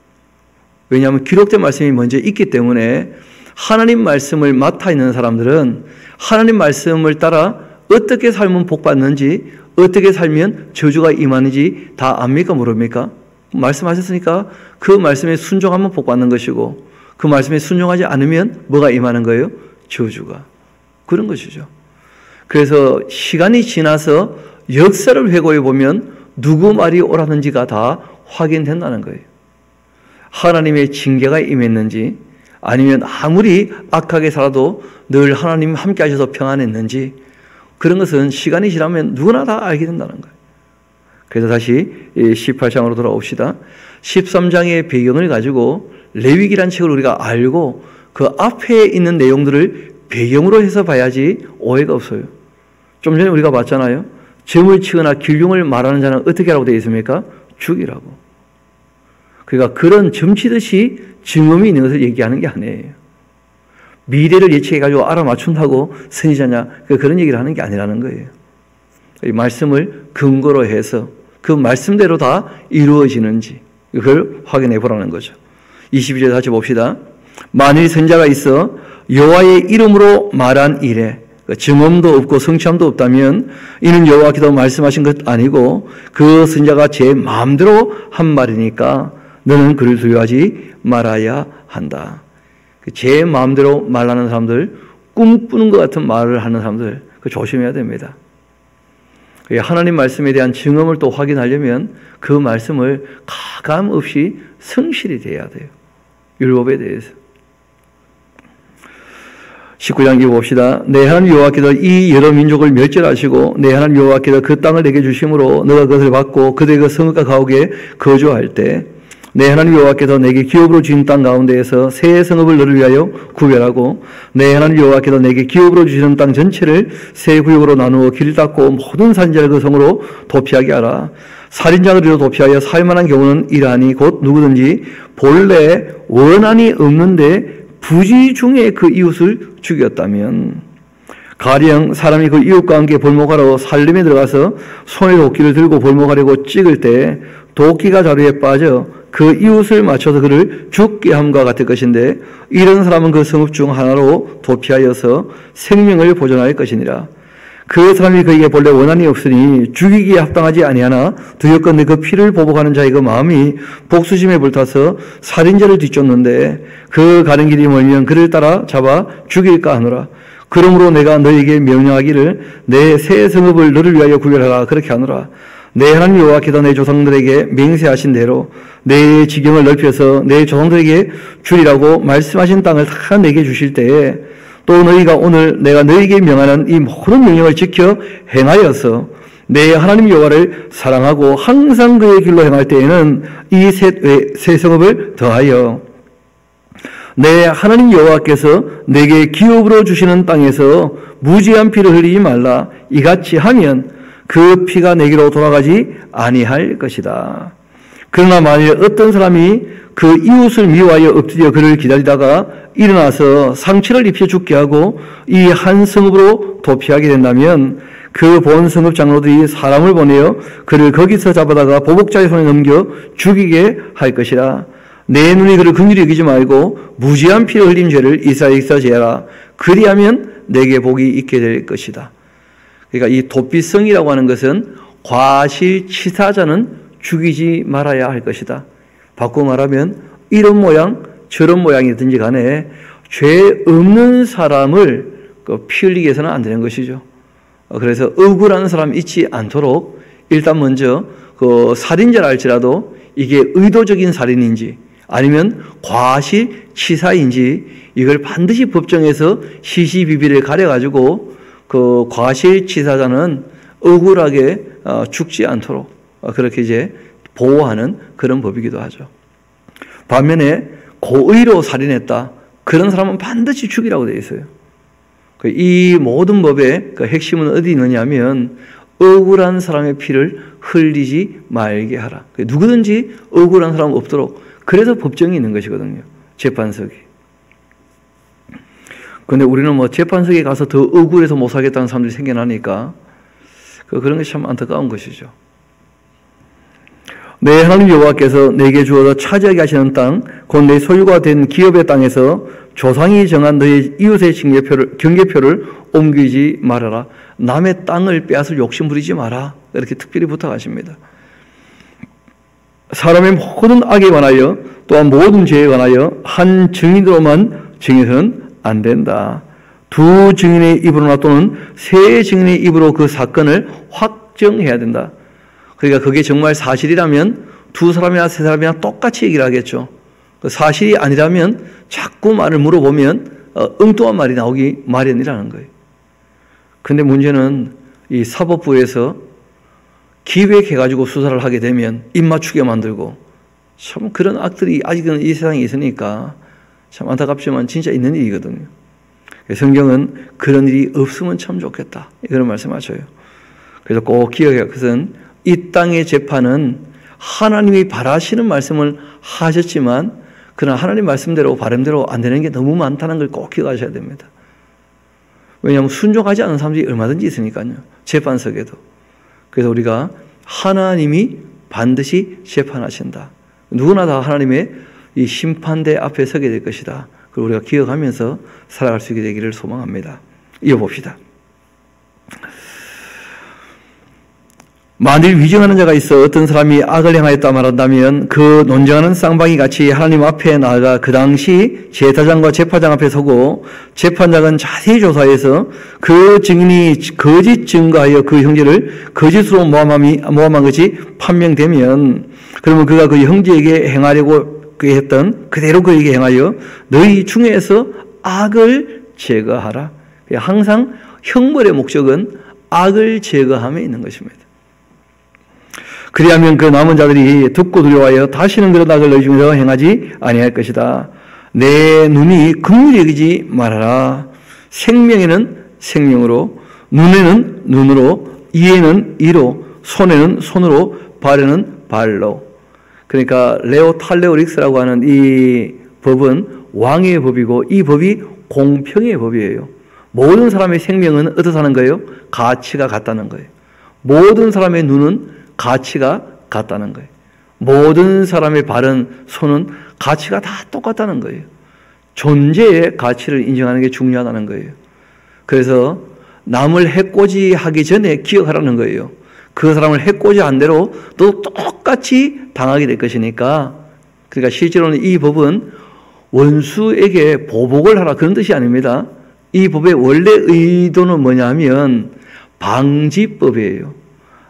Speaker 1: 왜냐하면 기록된 말씀이 먼저 있기 때문에 하나님 말씀을 맡아 있는 사람들은 하나님 말씀을 따라 어떻게 살면 복 받는지, 어떻게 살면 저주가 임하는지 다 압니까? 모릅니까? 말씀하셨으니까 그 말씀에 순종하면 복 받는 것이고 그 말씀에 순종하지 않으면 뭐가 임하는 거예요? 저주가. 그런 것이죠. 그래서 시간이 지나서 역사를 회고해 보면 누구 말이 옳았는지가 다 확인된다는 거예요. 하나님의 징계가 임했는지 아니면 아무리 악하게 살아도 늘 하나님 함께 하셔서 평안했는지 그런 것은 시간이 지나면 누구나 다 알게 된다는 거예요. 그래서 다시 18장으로 돌아옵시다. 13장의 배경을 가지고 레위기란 책을 우리가 알고 그 앞에 있는 내용들을 배경으로 해서 봐야지 오해가 없어요. 좀 전에 우리가 봤잖아요. 점을 치거나 길흉을 말하는 자는 어떻게 하라고 되어 있습니까? 죽이라고. 그러니까 그런 점치듯이 증언이 있는 것을 얘기하는 게 아니에요. 미래를 예측해가지고 알아맞춘다고 선지자냐 그런 얘기를 하는 게 아니라는 거예요. 이 말씀을 근거로 해서 그 말씀대로 다 이루어지는지 그걸 확인해 보라는 거죠. 22절 다시 봅시다. 만일 선자가 있어 여호와의 이름으로 말한 일에 증언도 없고 성취함도 없다면 이는 여호와께서 말씀하신 것 아니고 그 선자가 제 마음대로 한 말이니까 너는 그를 두려워하지 말아야 한다. 제 마음대로 말하는 사람들, 꿈꾸는 것 같은 말을 하는 사람들 조심해야 됩니다. 하나님 말씀에 대한 증언을 또 확인하려면 그 말씀을 가감 없이 성실히 대해야 돼요. 율법에 대해서. 19장 읽어봅시다. 내 하나님 여호와께서 이 여러 민족을 멸절하시고 내 하나님 여호와께서 그 땅을 내게 주심으로 너가 그것을 받고 그들의 그 성읍과 가옥에 거주할 때 내 하나님 여호와께서 내게 기업으로 주신 땅 가운데에서 새 성읍을 너를 위하여 구별하고 내 하나님 여호와께서 내게 기업으로 주시는 땅 전체를 새 구역으로 나누어 길 닦고 모든 살인자를 그 성으로 도피하게 하라. 살인자들로 도피하여 살만한 경우는 이러하니 곧 누구든지 본래 원한이 없는데 부지 중에 그 이웃을 죽였다면 가령 사람이 그 이웃과 함께 볼목하러 살림에 들어가서 손에 도끼를 들고 볼목하려고 찍을 때 도끼가 자루에 빠져 그 이웃을 맞춰서 그를 죽게 함과 같을 것인데 이런 사람은 그 성읍 중 하나로 도피하여서 생명을 보존할 것이니라. 그 사람이 그에게 본래 원한이 없으니 죽이기에 합당하지 아니하나 두렵건대 그 피를 보복하는 자의 그 마음이 복수심에 불타서 살인자를 뒤쫓는데 그 가는 길이 멀면 그를 따라 잡아 죽일까 하노라. 그러므로 내가 너에게 명령하기를 내 새 성읍을 너를 위하여 구별하라 그렇게 하노라. 내 하나님 여호와께서 내 조상들에게 맹세하신 대로 내 지경을 넓혀서 내 조상들에게 주리라고 말씀하신 땅을 다 내게 주실 때에 또 너희가 오늘 내가 너희에게 명하는 이 모든 명령을 지켜 행하여서 내 하나님 여호와를 사랑하고 항상 그의 길로 행할 때에는 이 새 성읍을 더하여 내 하나님 여호와께서 내게 기업으로 주시는 땅에서 무지한 피를 흘리지 말라. 이같이 하면 그 피가 내게로 돌아가지 아니할 것이다. 그러나 만일 어떤 사람이 그 이웃을 미워하여 엎드려 그를 기다리다가 일어나서 상처를 입혀 죽게 하고 이 한 성읍으로 도피하게 된다면 그 본 성읍 장로들이 사람을 보내어 그를 거기서 잡아다가 보복자의 손에 넘겨 죽이게 할 것이라. 내 눈이 그를 긍휼히 여기지 말고 무지한 피를 흘린 죄를 이스라엘에서 제하라. 그리하면 내게 복이 있게 될 것이다. 그러니까 이 도피성이라고 하는 것은 과실치사자는 죽이지 말아야 할 것이다. 바꾸어 말하면 이런 모양 저런 모양이든지 간에 죄 없는 사람을 피 흘리게 해서는 안 되는 것이죠. 그래서 억울한 사람 있지 않도록 일단 먼저 그 살인자라 할지라도 이게 의도적인 살인인지 아니면 과실치사인지 이걸 반드시 법정에서 시시비비를 가려가지고 그 과실치사자는 억울하게 죽지 않도록 그렇게 이제 보호하는 그런 법이기도 하죠. 반면에 고의로 살인했다. 그런 사람은 반드시 죽이라고 되어 있어요. 이 모든 법의 그 핵심은 어디 있느냐면 억울한 사람의 피를 흘리지 말게 하라. 누구든지 억울한 사람 없도록 그래서 법정이 있는 것이거든요. 재판석이. 그런데 우리는 뭐 재판석에 가서 더 억울해서 못 살겠다는 사람들이 생겨나니까 그런 것이 참 안타까운 것이죠. 내 하나님 여호와께서 내게 주어서 차지하게 하시는 땅, 곧 내 소유가 된 기업의 땅에서 조상이 정한 너의 이웃의 경계표를 옮기지 말아라. 남의 땅을 빼앗을 욕심 부리지 마라. 이렇게 특별히 부탁하십니다. 사람의 모든 악에 관하여 또한 모든 죄에 관하여 한 증인으로만 증인해서는 안 된다. 두 증인의 입으로나 또는 세 증인의 입으로 그 사건을 확정해야 된다. 그러니까 그게 정말 사실이라면 두 사람이나 세 사람이나 똑같이 얘기를 하겠죠. 사실이 아니라면 자꾸 말을 물어보면 엉뚱한 말이 나오기 마련이라는 거예요. 근데 문제는 이 사법부에서 기획해가지고 수사를 하게 되면 입맞추게 만들고 참 그런 악들이 아직은 이 세상에 있으니까 참 안타깝지만 진짜 있는 일이거든요. 성경은 그런 일이 없으면 참 좋겠다. 그런 말씀하셔요. 그래서 꼭 기억해야 할 것은 이 땅의 재판은 하나님이 바라시는 말씀을 하셨지만 그러나 하나님 말씀대로 바람대로 안 되는 게 너무 많다는 걸 꼭 기억하셔야 됩니다. 왜냐하면 순종하지 않는 사람들이 얼마든지 있으니까요. 재판석에도. 그래서 우리가 하나님이 반드시 재판하신다. 누구나 다 하나님의 이 심판대 앞에 서게 될 것이다. 그걸 우리가 기억하면서 살아갈 수 있게 되기를 소망합니다. 이어봅시다. 만일 위증하는 자가 있어 어떤 사람이 악을 행하였다 말한다면 그 논쟁하는 쌍방이 같이 하나님 앞에 나아가 그 당시 제사장과 재판장 앞에 서고 재판장은 자세히 조사해서 그 증인이 거짓 증거하여 그 형제를 거짓으로 모함한 것이 판명되면 그러면 그가 그 형제에게 행하려고 했던 그대로 그에게 행하여 너희 중에서 악을 제거하라. 항상 형벌의 목적은 악을 제거함에 있는 것입니다. 그리하면 그 남은 자들이 듣고 두려워하여 다시는 그런 악을 너희 중에서 행하지 아니할 것이다. 내 눈이 긍휼히 여기지 말아라. 생명에는 생명으로, 눈에는 눈으로, 이에는 이로, 손에는 손으로, 발에는 발로. 그러니까 레오 탈레오릭스라고 하는 이 법은 왕의 법이고 이 법이 공평의 법이에요. 모든 사람의 생명은 어떻다는 거예요? 가치가 같다는 거예요. 모든 사람의 눈은 가치가 같다는 거예요. 모든 사람의 발은 손은 가치가 다 똑같다는 거예요. 존재의 가치를 인정하는 게 중요하다는 거예요. 그래서 남을 해코지하기 전에 기억하라는 거예요. 그 사람을 해코지한 대로 또 똑같이 당하게 될 것이니까 그러니까 실제로는 이 법은 원수에게 보복을 하라 그런 뜻이 아닙니다. 이 법의 원래 의도는 뭐냐면 방지법이에요.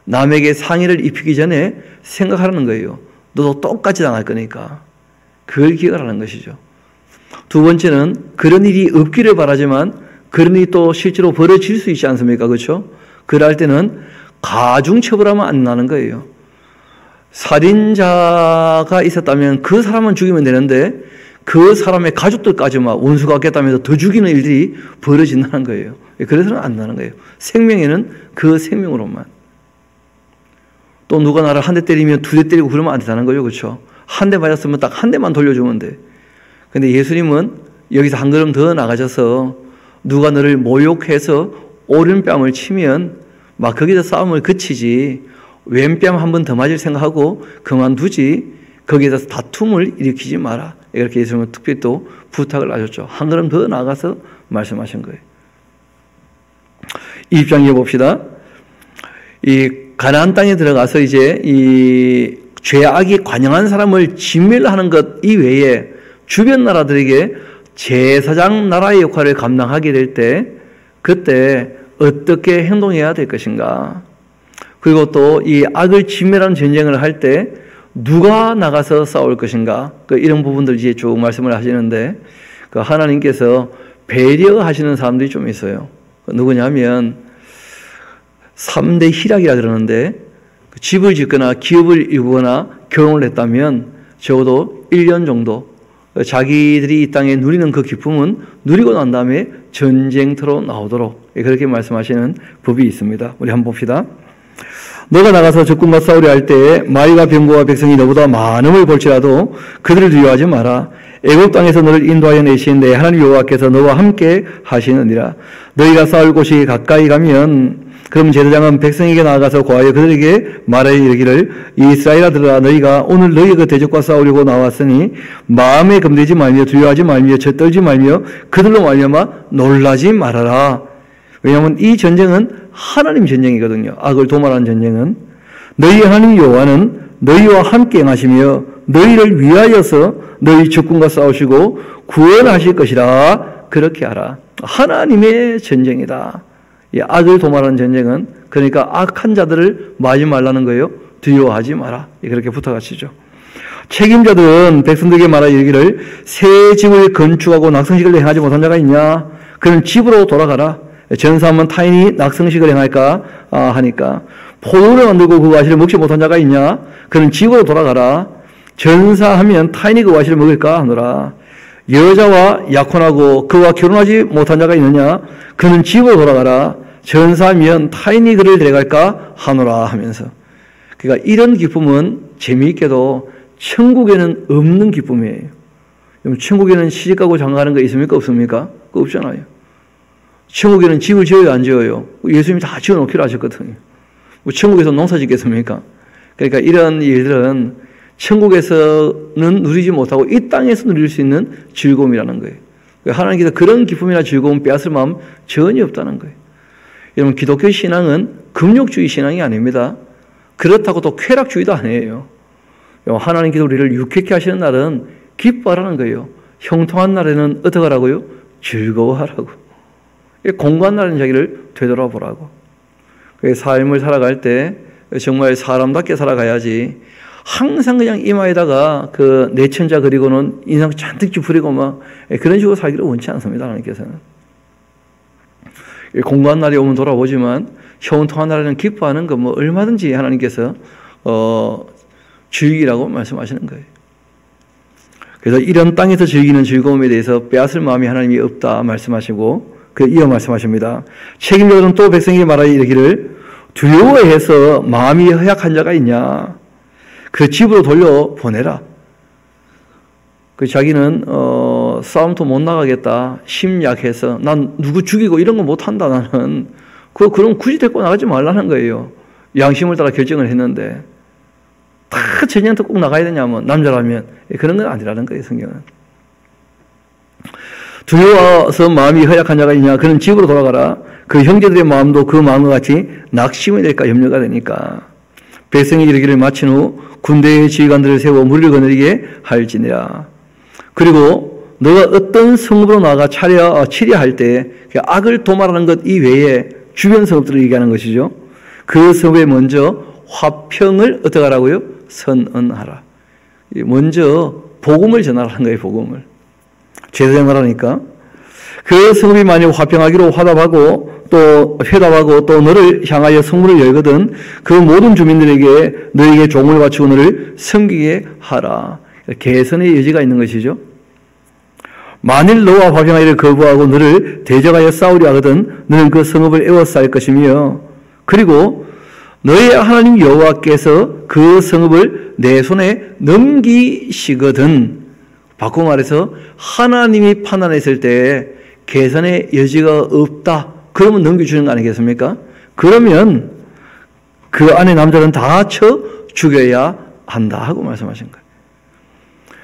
Speaker 1: 남에게 상해를 입히기 전에 생각하라는 거예요. 너도 똑같이 당할 거니까. 그걸 기억하라는 것이죠. 두 번째는 그런 일이 없기를 바라지만 그런 일이 또 실제로 벌어질 수 있지 않습니까? 그렇죠? 그럴 때는 가중처벌하면 안 나는 거예요. 살인자가 있었다면 그 사람은 죽이면 되는데 그 사람의 가족들까지 막 원수가 겠다면서 더 죽이는 일들이 벌어진다는 거예요. 그래서는 안 나는 거예요. 생명에는 그 생명으로만. 또 누가 나를 한 대 때리면 두 대 때리고 그러면 안 된다는 거죠. 그렇죠? 한 대 맞았으면 딱 한 대만 돌려주면 돼. 근데 예수님은 여기서 한 걸음 더 나가셔서 누가 너를 모욕해서 오른뺨을 치면 막 거기서 싸움을 그치지 왼뺨 한 번 더 맞을 생각하고 그만두지 거기에서 다툼을 일으키지 마라. 이렇게 예수님은 특별히 또 부탁을 하셨죠. 한 걸음 더 나가서 말씀하신 거예요. 이 입장 이어봅시다. 이 가나안 땅에 들어가서 이제 이 죄악이 관영한 사람을 진멸하는 것 이외에 주변 나라들에게 제사장 나라의 역할을 감당하게 될 때 그때 어떻게 행동해야 될 것인가? 그리고 또 이 악을 진멸하는 전쟁을 할 때 누가 나가서 싸울 것인가? 이런 부분들 이제 쭉 말씀을 하시는데 하나님께서 배려하시는 사람들이 좀 있어요. 누구냐면 3대 희락이라 그러는데 집을 짓거나 기업을 이루거나 결혼을 했다면 적어도 1년 정도 자기들이 이 땅에 누리는 그 기쁨은 누리고 난 다음에 전쟁터로 나오도록 그렇게 말씀하시는 법이 있습니다. 우리 한번 봅시다. 너가 나가서 적군과 싸우려 할 때에 마이와 병거와 백성이 너보다 많음을 볼지라도 그들을 두려워하지 마라. 애굽 땅에서 너를 인도하여 내신 내 하나님 여호와께서 너와 함께 하시느니라. 너희가 싸울 곳이 가까이 가면 그럼 제사장은 백성에게 나아가서 고하여 그들에게 말하여 이르기를 이스라엘아들아 너희가 오늘 너희 그 대적과 싸우려고 나왔으니 마음에 금되지 말며 두려워하지 말며 젖떨지 말며 그들로 말미암아 놀라지 말아라. 왜냐하면 이 전쟁은 하나님 전쟁이거든요. 악을 도말하는 전쟁은. 너희 하나님 여호와는 너희와 함께 행하시며 너희를 위하여서 너희 적군과 싸우시고 구원하실 것이라. 그렇게 하라. 하나님의 전쟁이다. 이 악을 도말하는 전쟁은 그러니까 악한 자들을 맞지 말라는 거예요. 두려워하지 마라. 그렇게 부탁하시죠. 책임자들은 백성들에게 말하여 이르기를 새 집을 건축하고 낙성식을 행하지 못한 자가 있냐? 그는 집으로 돌아가라. 전사하면 타인이 낙성식을 행할까 하니까 포도를 만들고 그 과실을 먹지 못한 자가 있냐? 그는 집으로 돌아가라. 전사하면 타인이 그 과실을 먹을까 하노라. 여자와 약혼하고 그와 결혼하지 못한 자가 있느냐? 그는 집으로 돌아가라. 전사하면 타인이 그를 데려갈까 하노라 하면서. 그러니까 이런 기쁨은 재미있게도 천국에는 없는 기쁨이에요. 천국에는 시집가고 장가가는 거 있습니까? 없습니까? 그거 없잖아요. 천국에는 집을 지어요, 안 지어요? 예수님이 다 지어놓기로 하셨거든요. 뭐 천국에서 농사 짓겠습니까? 그러니까 이런 일들은 천국에서는 누리지 못하고 이 땅에서 누릴 수 있는 즐거움이라는 거예요. 하나님께서 그런 기쁨이나 즐거움 빼앗을 마음 전혀 없다는 거예요. 여러분, 기독교 신앙은 금욕주의 신앙이 아닙니다. 그렇다고 또 쾌락주의도 아니에요. 하나님께서 우리를 유쾌케 하시는 날은 기뻐하라는 거예요. 형통한 날에는 어떻게 하라고요? 즐거워하라고. 공고한 날은 자기를 되돌아보라고. 삶을 살아갈 때 정말 사람답게 살아가야지 항상 그냥 이마에다가 그 내천자 그리고는 인상 잔뜩 찌푸리고 막 그런 식으로 살기를 원치 않습니다. 하나님께서는. 공고한 날이 오면 돌아보지만 형통한 날에는 기뻐하는 거 뭐 얼마든지 하나님께서 즐기라고 말씀하시는 거예요. 그래서 이런 땅에서 즐기는 즐거움에 대해서 빼앗을 마음이 하나님이 없다 말씀하시고 이어 말씀하십니다. 책임자들은 또 백성에게 말하여 이르기를 두려워해서 마음이 허약한 자가 있냐? 그 집으로 돌려보내라. 자기는 싸움도 못 나가겠다. 심약해서 난 누구 죽이고 이런 거 못한다 나는. 그럼 굳이 데리고 나가지 말라는 거예요. 양심을 따라 결정을 했는데 다 전쟁터 꼭 나가야 되냐면 남자라면 그런 건 아니라는 거예요. 성경은. 두려워서 마음이 허약한 자가 있냐? 그는 집으로 돌아가라. 그 형제들의 마음도 그 마음과 같이 낙심이 될까 염려가 되니까. 백성이 이르기를 마친 후 군대의 지휘관들을 세워 무리를 거느리게 할지니라. 그리고 너가 어떤 성읍으로 나가 치려할 때 악을 도말하는 것 이외에 주변 성읍들을 얘기하는 것이죠. 그 성읍에 먼저 화평을 어떻게 하라고요? 선언하라. 먼저 복음을 전하라는 거예요. 복음을. 제사장을 하니까 그 성읍이 만약 화평하기로 화답하고 또 회답하고 또 너를 향하여 성문을 열거든 그 모든 주민들에게 너에게 종을 바치고 너를 섬기게 하라. 개선의 여지가 있는 것이죠. 만일 너와 화평하기를 거부하고 너를 대적하여 싸우려 하거든 너는 그 성읍을 에워쌀 것이며 그리고 너의 하나님 여호와께서 그 성읍을 내 손에 넘기시거든. 바꿔 말해서 하나님이 판단했을 때 개선의 여지가 없다. 그러면 넘겨주는 거 아니겠습니까? 그러면 그 안에 남자는 다 쳐 죽여야 한다 하고 말씀하신 거예요.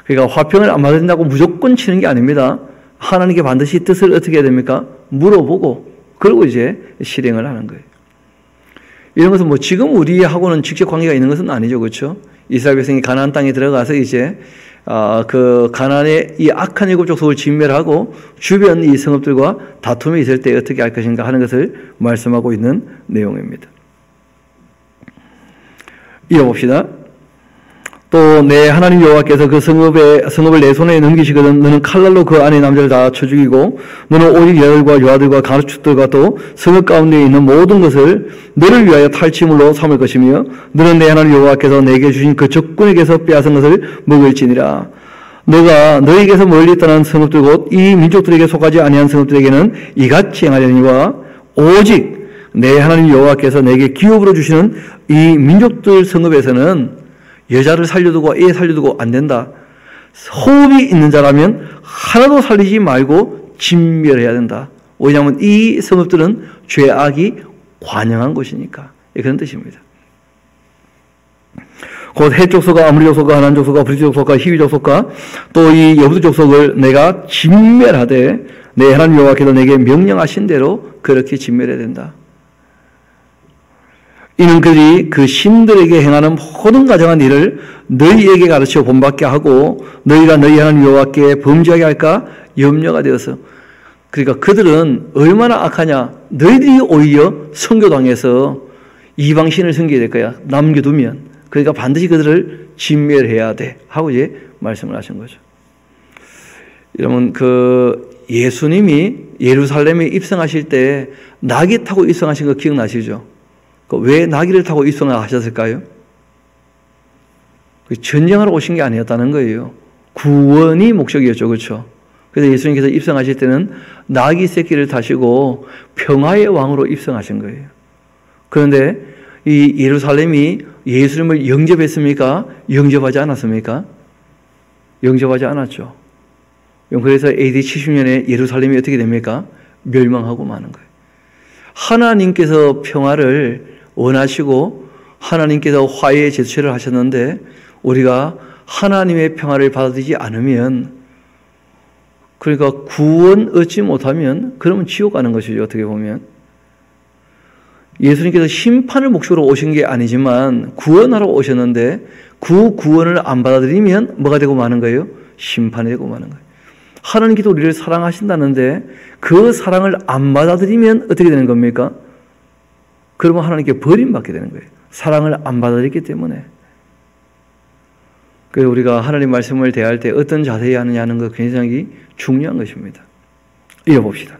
Speaker 1: 그러니까 화평을 안 받는다고 무조건 치는 게 아닙니다. 하나님께 반드시 뜻을 어떻게 해야 됩니까? 물어보고 그리고 이제 실행을 하는 거예요. 이런 것은 뭐 지금 우리하고는 직접 관계가 있는 것은 아니죠. 그렇죠? 이스라엘 백성이 가나안 땅에 들어가서 이제 그 가나안의 이 악한 일곱 족속을 진멸하고 주변 이 성읍들과 다툼이 있을 때 어떻게 할 것인가 하는 것을 말씀하고 있는 내용입니다. 이어봅시다. 또 내 하나님 여호와께서 그 성읍을 내 손에 넘기시거든 너는 칼날로 그 안에 남자를 다 쳐 죽이고 너는 오직 여들과 여아들과 가축들과 또 성읍 가운데 있는 모든 것을 너를 위하여 탈취물로 삼을 것이며 너는 내 하나님 여호와께서 내게 주신 그 적군에게서 빼앗은 것을 먹을지니라. 너가 너에게서 멀리 떠난 성읍들 곧 이 민족들에게 속하지 아니한 성읍들에게는 이같이 행하려니와 오직 내 하나님 여호와께서 내게 기업으로 주시는 이 민족들 성읍에서는 여자를 살려두고 애 살려두고 안 된다. 호흡이 있는 자라면 하나도 살리지 말고 진멸해야 된다. 왜냐하면 이 성읍들은 죄악이 관영한 곳이니까. 그런 뜻입니다. 곧 헷 족속과 아므리 족속과 하난 족속과 브리스 족속과 히위 족속과 또 이 여부스 족속을 내가 진멸하되 내 하나님 여호와께서 내게 명령하신 대로 그렇게 진멸해야 된다. 이는 그들이 그 신들에게 행하는 모든 가정한 일을 너희에게 가르쳐 본받게 하고 너희가 너희 하나님 여호와께 범죄하게 할까 염려가 되어서 그러니까 그들은 얼마나 악하냐 너희들이 오히려 선교당해서 이방신을 섬기게 될 거야 남겨두면 그러니까 반드시 그들을 진멸해야 돼 하고 이제 말씀을 하신 거죠. 여러분 그 예수님이 예루살렘에 입성하실 때 나귀 타고 입성하신 거 기억나시죠? 왜 나귀를 타고 입성을 하셨을까요? 전쟁하러 오신 게 아니었다는 거예요. 구원이 목적이었죠. 그렇죠? 그래서 예수님께서 입성하실 때는 나귀 새끼를 타시고 평화의 왕으로 입성하신 거예요. 그런데 이 예루살렘이 예수님을 영접했습니까? 영접하지 않았습니까? 영접하지 않았죠. 그래서 AD 70년에 예루살렘이 어떻게 됩니까? 멸망하고 마는 거예요. 하나님께서 평화를 원하시고 하나님께서 화해의 제수처를 하셨는데 우리가 하나님의 평화를 받아들이지 않으면 그러니까 구원 얻지 못하면 그러면 지옥 가는 것이죠. 어떻게 보면 예수님께서 심판을 목적으로 오신 게 아니지만 구원하러 오셨는데 그 구원을 안 받아들이면 뭐가 되고 마는 거예요? 심판이 되고 마는 거예요. 하나님께서 우리를 사랑하신다는데 그 사랑을 안 받아들이면 어떻게 되는 겁니까? 그러면 하나님께 버림받게 되는 거예요. 사랑을 안 받아들였기 때문에. 그래서 우리가 하나님 말씀을 대할 때 어떤 자세히 하느냐 하는 것 굉장히 중요한 것입니다. 이어봅시다.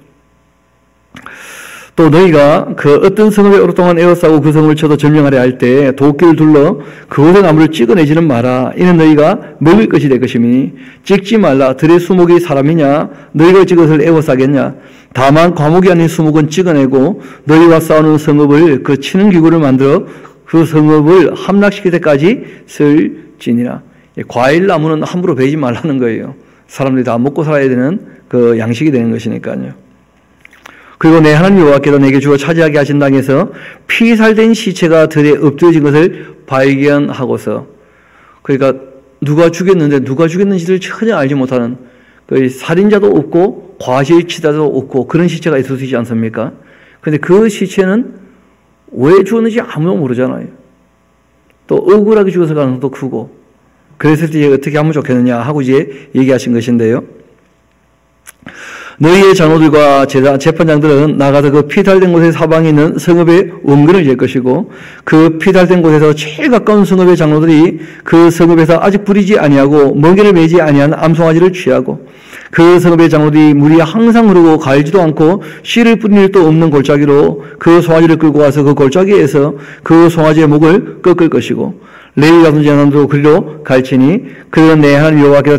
Speaker 1: 또 너희가 그 어떤 성읍에 오랫동안 에워싸고 그 성을 쳐도 점령하려 할 때 도끼를 둘러 그곳의 나무를 찍어내지는 마라. 이는 너희가 먹을 것이 될 것이니 찍지 말라. 들의 수목이 사람이냐 너희가 찍어서 에워싸겠냐. 다만 과목이 아닌 수목은 찍어내고 너희와 싸우는 성읍을 그 치는 기구를 만들어 그 성읍을 함락시킬 때까지 쓸지니라. 과일 나무는 함부로 베지 말라는 거예요. 사람들이 다 먹고 살아야 되는 그 양식이 되는 것이니까요. 그리고 내 하나님 여호와께서 내게 주어 차지하게 하신 땅에서 피살된 시체가 들에 엎드려진 것을 발견하고서 그러니까 누가 죽였는데 누가 죽였는지를 전혀 알지 못하는 그 살인자도 없고 과실치자도 없고 그런 시체가 있을 수 있지 않습니까? 그런데 그 시체는 왜 죽었는지 아무도 모르잖아요. 또 억울하게 죽어서 가능성도 크고 그랬을 때 어떻게 하면 좋겠느냐 하고 이제 얘기하신 것인데요. 너희의 장로들과 재판장들은 나가서 그 피살된 곳의 사방에 있는 성읍에 원근을 질 것이고 그 피살된 곳에서 제일 가까운 성읍의 장로들이 그 성읍에서 아직 부리지 아니하고 멍에를 매지 아니한 암송아지를 취하고 그 성읍의 장로들이 물이 항상 흐르고 갈지도 않고 씨를 뿌릴 일도 없는 골짜기로 그 송아지를 끌고 와서 그 골짜기에서 그 송아지의 목을 꺾을 것이고 레위 가문 제사장도 그리로 갈지니 그들은 내 하나님 여호와께서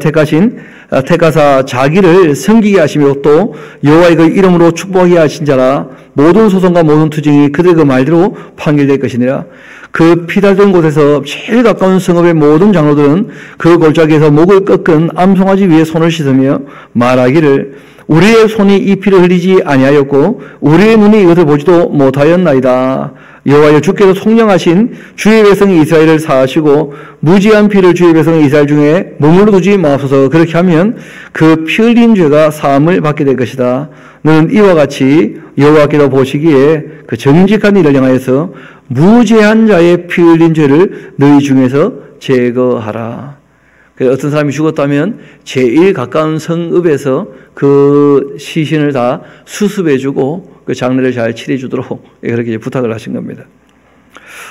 Speaker 1: 택하사 자기를 섬기게 하시며 또 여호와의 그 이름으로 축복하게 하신 자라 모든 소송과 모든 투쟁이 그들 그 말대로 판결될 것이니라. 그 피살된 곳에서 제일 가까운 성읍의 모든 장로들은 그 골짜기에서 목을 꺾은 암송아지 위에 손을 씻으며 말하기를 우리의 손이 이 피를 흘리지 아니하였고 우리의 눈이 이것을 보지도 못하였나이다. 여호와여 주께서 속량하신 주의 백성 이스라엘을 사하시고 무지한 피를 주의 백성 이스라엘 중에 머물러 두지 마옵소서. 그렇게 하면 그 피 흘린 죄가 사함을 받게 될 것이다. 너는 이와 같이 여호와께서 보시기에 그 정직한 일을 향하여서 무죄한 자의 피 흘린 죄를 너희 중에서 제거하라. 어떤 사람이 죽었다면 제일 가까운 성읍에서 그 시신을 다 수습해주고 그 장례를 잘 치러주도록 그렇게 이제 부탁을 하신 겁니다.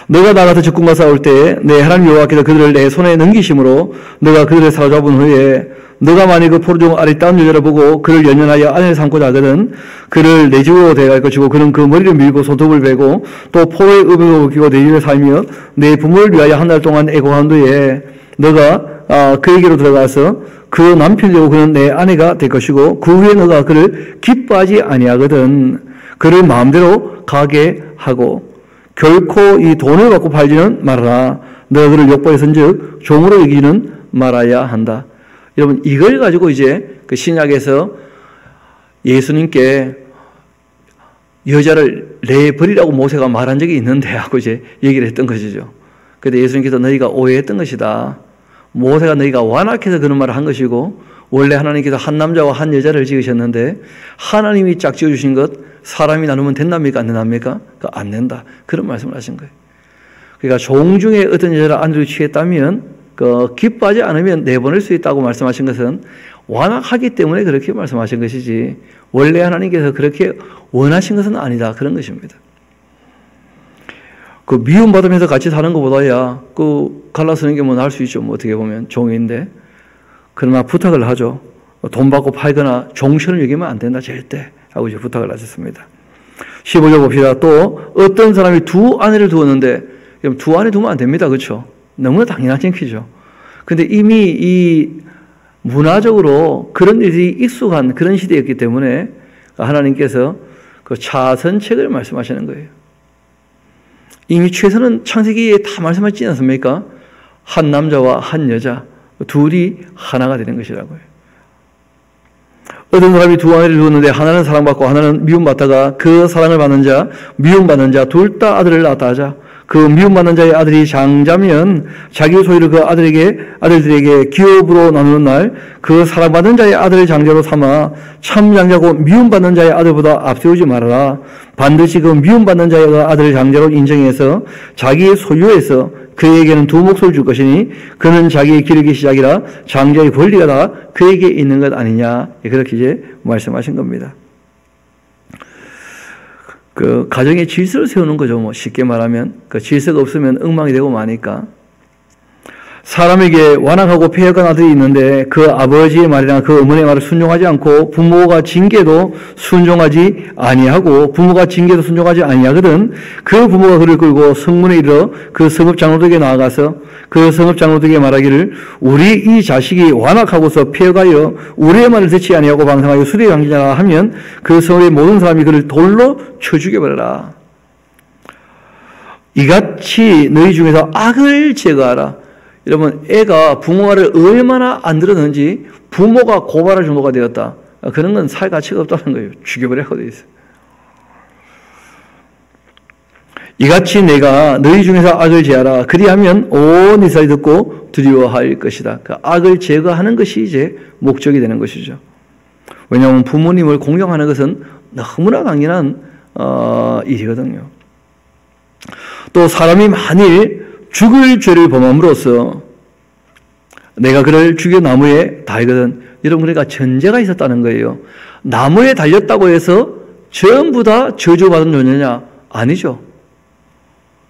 Speaker 1: 너가 나가서 적군과 싸울 때 내 하나님 여호와께서 그들을 내 손에 넘기심으로 너가 그들을 사로잡은 후에 너가 만일 그 포로중 아리따운 여자를 보고 그를 연연하여 아내를 삼고자 하거든 그를 내 집으로 데려갈 것이고 그는 그 머리를 밀고 손톱을 베고 또 포로의 의복을 벗기고 내 집에 살며 내 부모를 위하여 한 달 동안 애고한 후에 너가 그에게로 들어가서 그 남편이 되고 그는 내 아내가 될 것이고 그 후에 너가 그를 기뻐하지 아니하거든 그를 마음대로 가게 하고 결코 이 돈을 받고 팔지는 말아라. 너가 그를 욕보했은즉 종으로 여기지는 말아야 한다. 여러분 이걸 가지고 이제 그 신약에서 예수님께 여자를 내버리라고 모세가 말한 적이 있는데 하고 이제 얘기를 했던 것이죠. 그런데 예수님께서 너희가 오해했던 것이다. 모세가 너희가 완악해서 그런 말을 한 것이고 원래 하나님께서 한 남자와 한 여자를 지으셨는데 하나님이 짝 지어주신 것 사람이 나누면 된답니까? 안 된답니까? 안 된다. 그런 말씀을 하신 거예요. 그러니까 종 중에 어떤 여자를 아내로 취했다면 기뻐하지 않으면 내보낼 수 있다고 말씀하신 것은 완악하기 때문에 그렇게 말씀하신 것이지 원래 하나님께서 그렇게 원하신 것은 아니다. 그런 것입니다. 그 미움받으면서 같이 사는 것보다야 갈라서는 게 뭐 나을 수 있죠. 뭐 어떻게 보면 종인데 그러나 부탁을 하죠. 돈 받고 팔거나 종처럼 여기면 안 된다. 절대. 하고 이제 부탁을 하셨습니다. 15절 봅시다. 또 어떤 사람이 두 아내를 두었는데 두 아내 두면 안 됩니다. 그렇죠? 너무나 당연한 얘기죠. 근데 이미 이 문화적으로 그런 일이 익숙한 그런 시대였기 때문에 하나님께서 그 차선책을 말씀하시는 거예요. 이미 최선은 창세기에 다 말씀하지 않습니까? 한 남자와 한 여자 둘이 하나가 되는 것이라고요. 어떤 사람이 두 아내를 두었는데 하나는 사랑받고 하나는 미움받다가 그 사랑을 받는 자, 미움받는 자 둘 다 아들을 낳았다 하자. 그 미움받는 자의 아들이 장자면 자기 소유를 그 아들들에게 기업으로 나누는 날 그 사랑받는 자의 아들을 장자로 삼아 참 장자고 미움받는 자의 아들보다 앞세우지 말아라. 반드시 그 미움받는 자의 아들을 장자로 인정해서 자기의 소유에서 그에게는 두 몫을 줄 것이니 그는 자기의 기르기 시작이라 장자의 권리가 다 그에게 있는 것 아니냐. 그렇게 이제 말씀하신 겁니다. 그 가정의 질서를 세우는 거죠. 뭐 쉽게 말하면 그 질서가 없으면 엉망이 되고 마니까. 사람에게 완악하고 폐역한 아들이 있는데 그 아버지의 말이나 그 어머니의 말을 순종하지 않고 부모가 징계도 순종하지 아니하고 부모가 징계도 순종하지 아니하거든 그 부모가 그를 끌고 성문에 이르러 그 성읍 장로들에게 나아가서 그 성읍 장로들에게 말하기를 우리 이 자식이 완악하고서 폐역하여 우리의 말을 듣지 아니하고 방탕하여 수레 당기자 하면 그 성읍의 모든 사람이 그를 돌로 쳐 죽여버려라. 이같이 너희 중에서 악을 제거하라. 여러분 애가 부모 말을 얼마나 안 들었는지 부모가 고발할 정도가 되었다. 그런 건 살 가치가 없다는 거예요. 죽여버리라고 되어 있어요. 이같이 내가 너희 중에서 악을 제하라. 그리하면 온 이스라엘이 듣고 두려워할 것이다. 그 악을 제거하는 것이 이제 목적이 되는 것이죠. 왜냐하면 부모님을 공경하는 것은 너무나 당연한 일이거든요. 또 사람이 만일 죽을 죄를 범함으로써 내가 그를 죽여 나무에 달거든. 여러분 그러니까 전제가 있었다는 거예요. 나무에 달렸다고 해서 전부 다 저주받은 존재냐? 아니죠.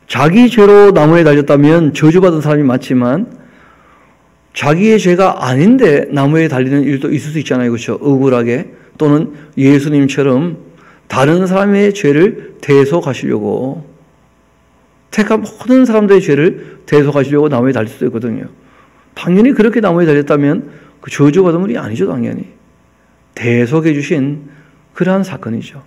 Speaker 1: 자기 죄로 나무에 달렸다면 저주받은 사람이 맞지만 자기의 죄가 아닌데 나무에 달리는 일도 있을 수 있잖아요. 그렇죠? 억울하게 또는 예수님처럼 다른 사람의 죄를 대속하시려고 택한 모든 사람들의 죄를 대속하시려고 나무에 달릴 수도 있거든요. 당연히 그렇게 나무에 달렸다면 그 저주받은 분이 아니죠. 당연히. 대속해 주신 그러한 사건이죠.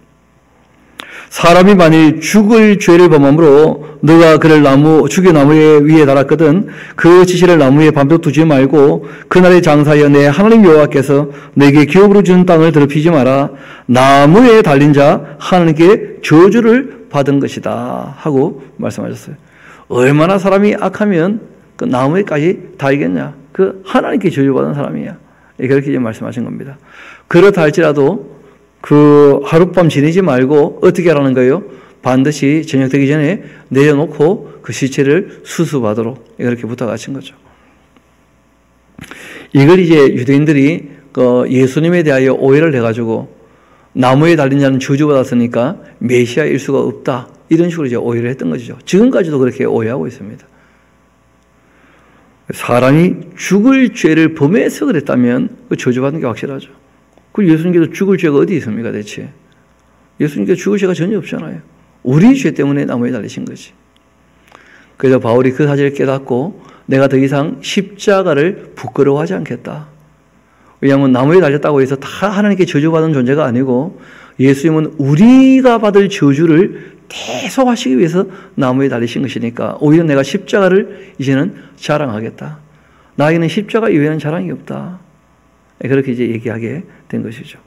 Speaker 1: 사람이 만일 죽을 죄를 범함으로 너가 그를 죽여 나무 위에 달았거든 그 지시를 나무에 밤새도록 두지 말고 그날의 장사여 내 하나님 여호와께서 내게 기업으로 준 땅을 더럽히지 마라. 나무에 달린 자 하나님께 저주를 받은 것이다 하고 말씀하셨어요. 얼마나 사람이 악하면 그 나무에까지 달겠냐. 그 하나님께 저주받은 사람이야. 그렇게 이제 말씀하신 겁니다. 그렇다 할지라도 그 하룻밤 지내지 말고 어떻게 하라는 거예요? 반드시 저녁 되기 전에 내려놓고 그 시체를 수습하도록 이렇게 부탁하신 거죠. 이걸 이제 유대인들이 예수님에 대하여 오해를 해가지고 나무에 달린 자는 저주받았으니까 메시아일 수가 없다. 이런 식으로 이제 오해를 했던 것이죠. 지금까지도 그렇게 오해하고 있습니다. 사람이 죽을 죄를 범해서 그랬다면 그 저주받는 게 확실하죠. 그 예수님께서 죽을 죄가 어디 있습니까 대체? 예수님께서 죽을 죄가 전혀 없잖아요. 우리 죄 때문에 나무에 달리신 거지. 그래서 바울이 그 사실을 깨닫고 내가 더 이상 십자가를 부끄러워하지 않겠다. 왜냐하면 나무에 달렸다고 해서 다 하나님께 저주받은 존재가 아니고 예수님은 우리가 받을 저주를 대속하시기 위해서 나무에 달리신 것이니까 오히려 내가 십자가를 이제는 자랑하겠다. 나에게는 십자가 이외에는 자랑이 없다. 그렇게 이제 얘기하게 된 것이죠.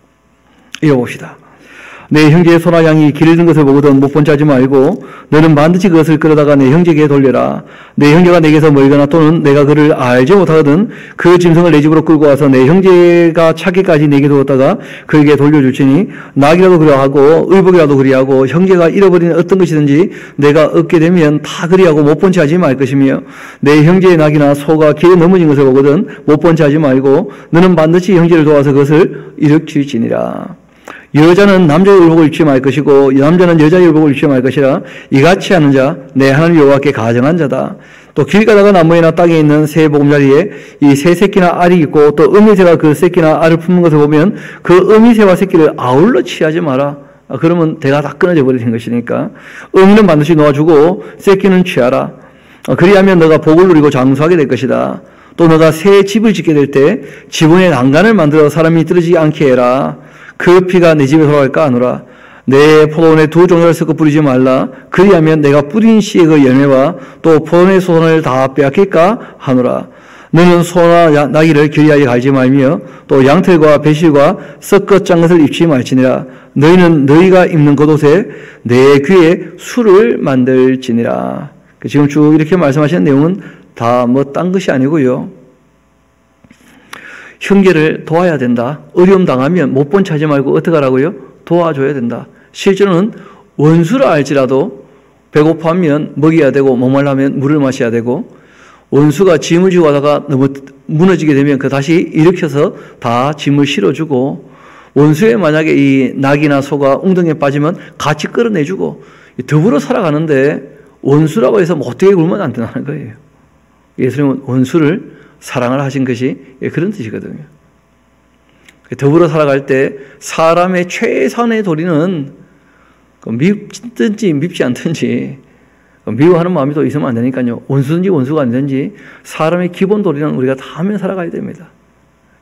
Speaker 1: 읽어봅시다. 내 형제의 소나 양이 길을 든 것을 보거든 못 본 자 하지 말고 너는 반드시 그것을 끌어다가 내 형제에게 돌려라. 내 형제가 내게서 멀거나 또는 내가 그를 알지 못하거든 그 짐승을 내 집으로 끌고 와서 내 형제가 차기까지 내게 두었다가 그에게 돌려줄지니 낙이라도 그리하고 의복이라도 그리하고 형제가 잃어버린 어떤 것이든지 내가 얻게 되면 다 그리하고 못 본 체 하지 말 것이며 내 형제의 낙이나 소가 길에 넘어진 것을 보거든 못 본 체 하지 말고 너는 반드시 형제를 도와서 그것을 일으킬지니라. 여자는 남자의 의복을 입지 말 것이고 남자는 여자의 의복을 입지 말 것이라 이같이 하는 자 내 하나님 여호와께 가정한 자다. 또 길 가다가 나무에나 땅에 있는 새 보금자리에 이 새 새끼나 알이 있고 또 어미새가 그 새끼나 알을 품는 것을 보면 그 어미새와 새끼를 아울러 취하지 마라. 그러면 대가 다 끊어져 버리는 것이니까 어미는 반드시 놓아주고 새끼는 취하라. 그리하면 너가 복을 누리고 장수하게 될 것이다. 또 너가 새 집을 짓게 될 때 지붕에 난간을 만들어 사람이 떨어지지 않게 해라. 그 피가 내 집에 돌아갈까 하노라. 내 포도원에 두 종류를 섞어 뿌리지 말라. 그리하면 내가 뿌린 씨의 그 열매와 또 포도원의 소선을 다 빼앗길까 하노라. 너는 소나 나귀를 결의하여 갈지 말며 또 양털과 배실과 섞어 짠 것을 입지 말지니라. 너희는 너희가 입는 겉옷에 내 귀에 술을 만들지니라. 지금 쭉 이렇게 말씀하시는 내용은 다 뭐 딴 것이 아니고요. 형제를 도와야 된다. 어려움 당하면 못 본 체 하지 말고 어떻게 하라고요? 도와줘야 된다. 실제로는 원수를 알지라도 배고파하면 먹여야 되고 목말라면 물을 마셔야 되고 원수가 짐을 지고 가다가 너무 무너지게 되면 그 다시 일으켜서 다 짐을 실어주고 원수의 만약에 이 낙이나 소가 웅덩이에 빠지면 같이 끌어내주고 더불어 살아가는데 원수라고 해서 어떻게 굴면 안 된다는 거예요. 예수님은 원수를 사랑을 하신 것이 그런 뜻이거든요. 더불어 살아갈 때 사람의 최선의 도리는 밉든지 밉지 않든지 미워하는 마음이 또 있으면 안 되니까요. 원수든지 원수가 아니든지 사람의 기본 도리는 우리가 다 하며 살아가야 됩니다.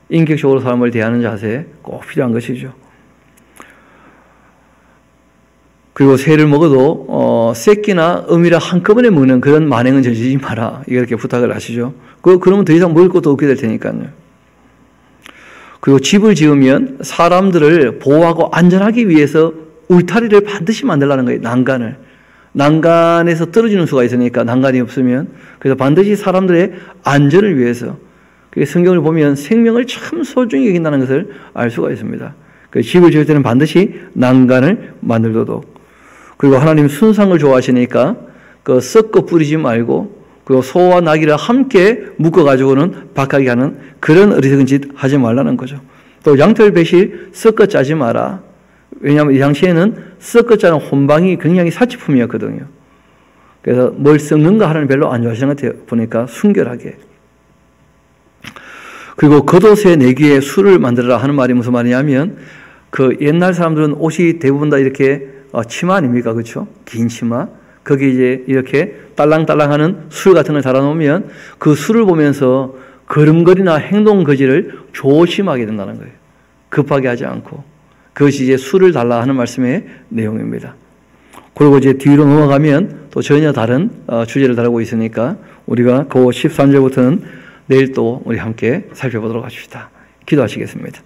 Speaker 1: 인격적으로 사람을 대하는 자세 꼭 필요한 것이죠. 그리고 새를 먹어도 새끼나 어미라 한꺼번에 먹는 그런 만행은 저지르지 마라. 이렇게 부탁을 하시죠. 그러면 더 이상 먹을 것도 없게 될 테니까요. 그리고 집을 지으면 사람들을 보호하고 안전하기 위해서 울타리를 반드시 만들라는 거예요. 난간을. 난간에서 떨어지는 수가 있으니까 난간이 없으면. 그래서 반드시 사람들의 안전을 위해서. 성경을 보면 생명을 참 소중히 여긴다는 것을 알 수가 있습니다. 집을 지을 때는 반드시 난간을 만들도록. 그리고 하나님 순상을 좋아하시니까 섞어 뿌리지 말고 그리고 소와 나귀를 함께 묶어가지고는 박하게 하는 그런 어리석은 짓 하지 말라는 거죠. 또 양털 배실 섞어 짜지 마라. 왜냐하면 이 당시에는 섞어 짜는 혼방이 굉장히 사치품이었거든요. 그래서 뭘 섞는가 하는 별로 안 좋아하시는 것 같아요. 보니까 순결하게. 그리고 겉옷에 내 귀에 술을 만들어라 하는 말이 무슨 말이냐면 옛날 사람들은 옷이 대부분 다 이렇게 치마 아닙니까? 그렇죠? 긴 치마. 거기 이제 이렇게 딸랑딸랑하는 술 같은 걸 달아놓으면 그 술을 보면서 걸음걸이나 행동 거지를 조심하게 된다는 거예요. 급하게 하지 않고. 그것이 이제 술을 달라 하는 말씀의 내용입니다. 그리고 이제 뒤로 넘어가면 또 전혀 다른 주제를 다루고 있으니까 우리가 그 13절부터는 내일 또 우리 함께 살펴보도록 하십시다. 기도하시겠습니다.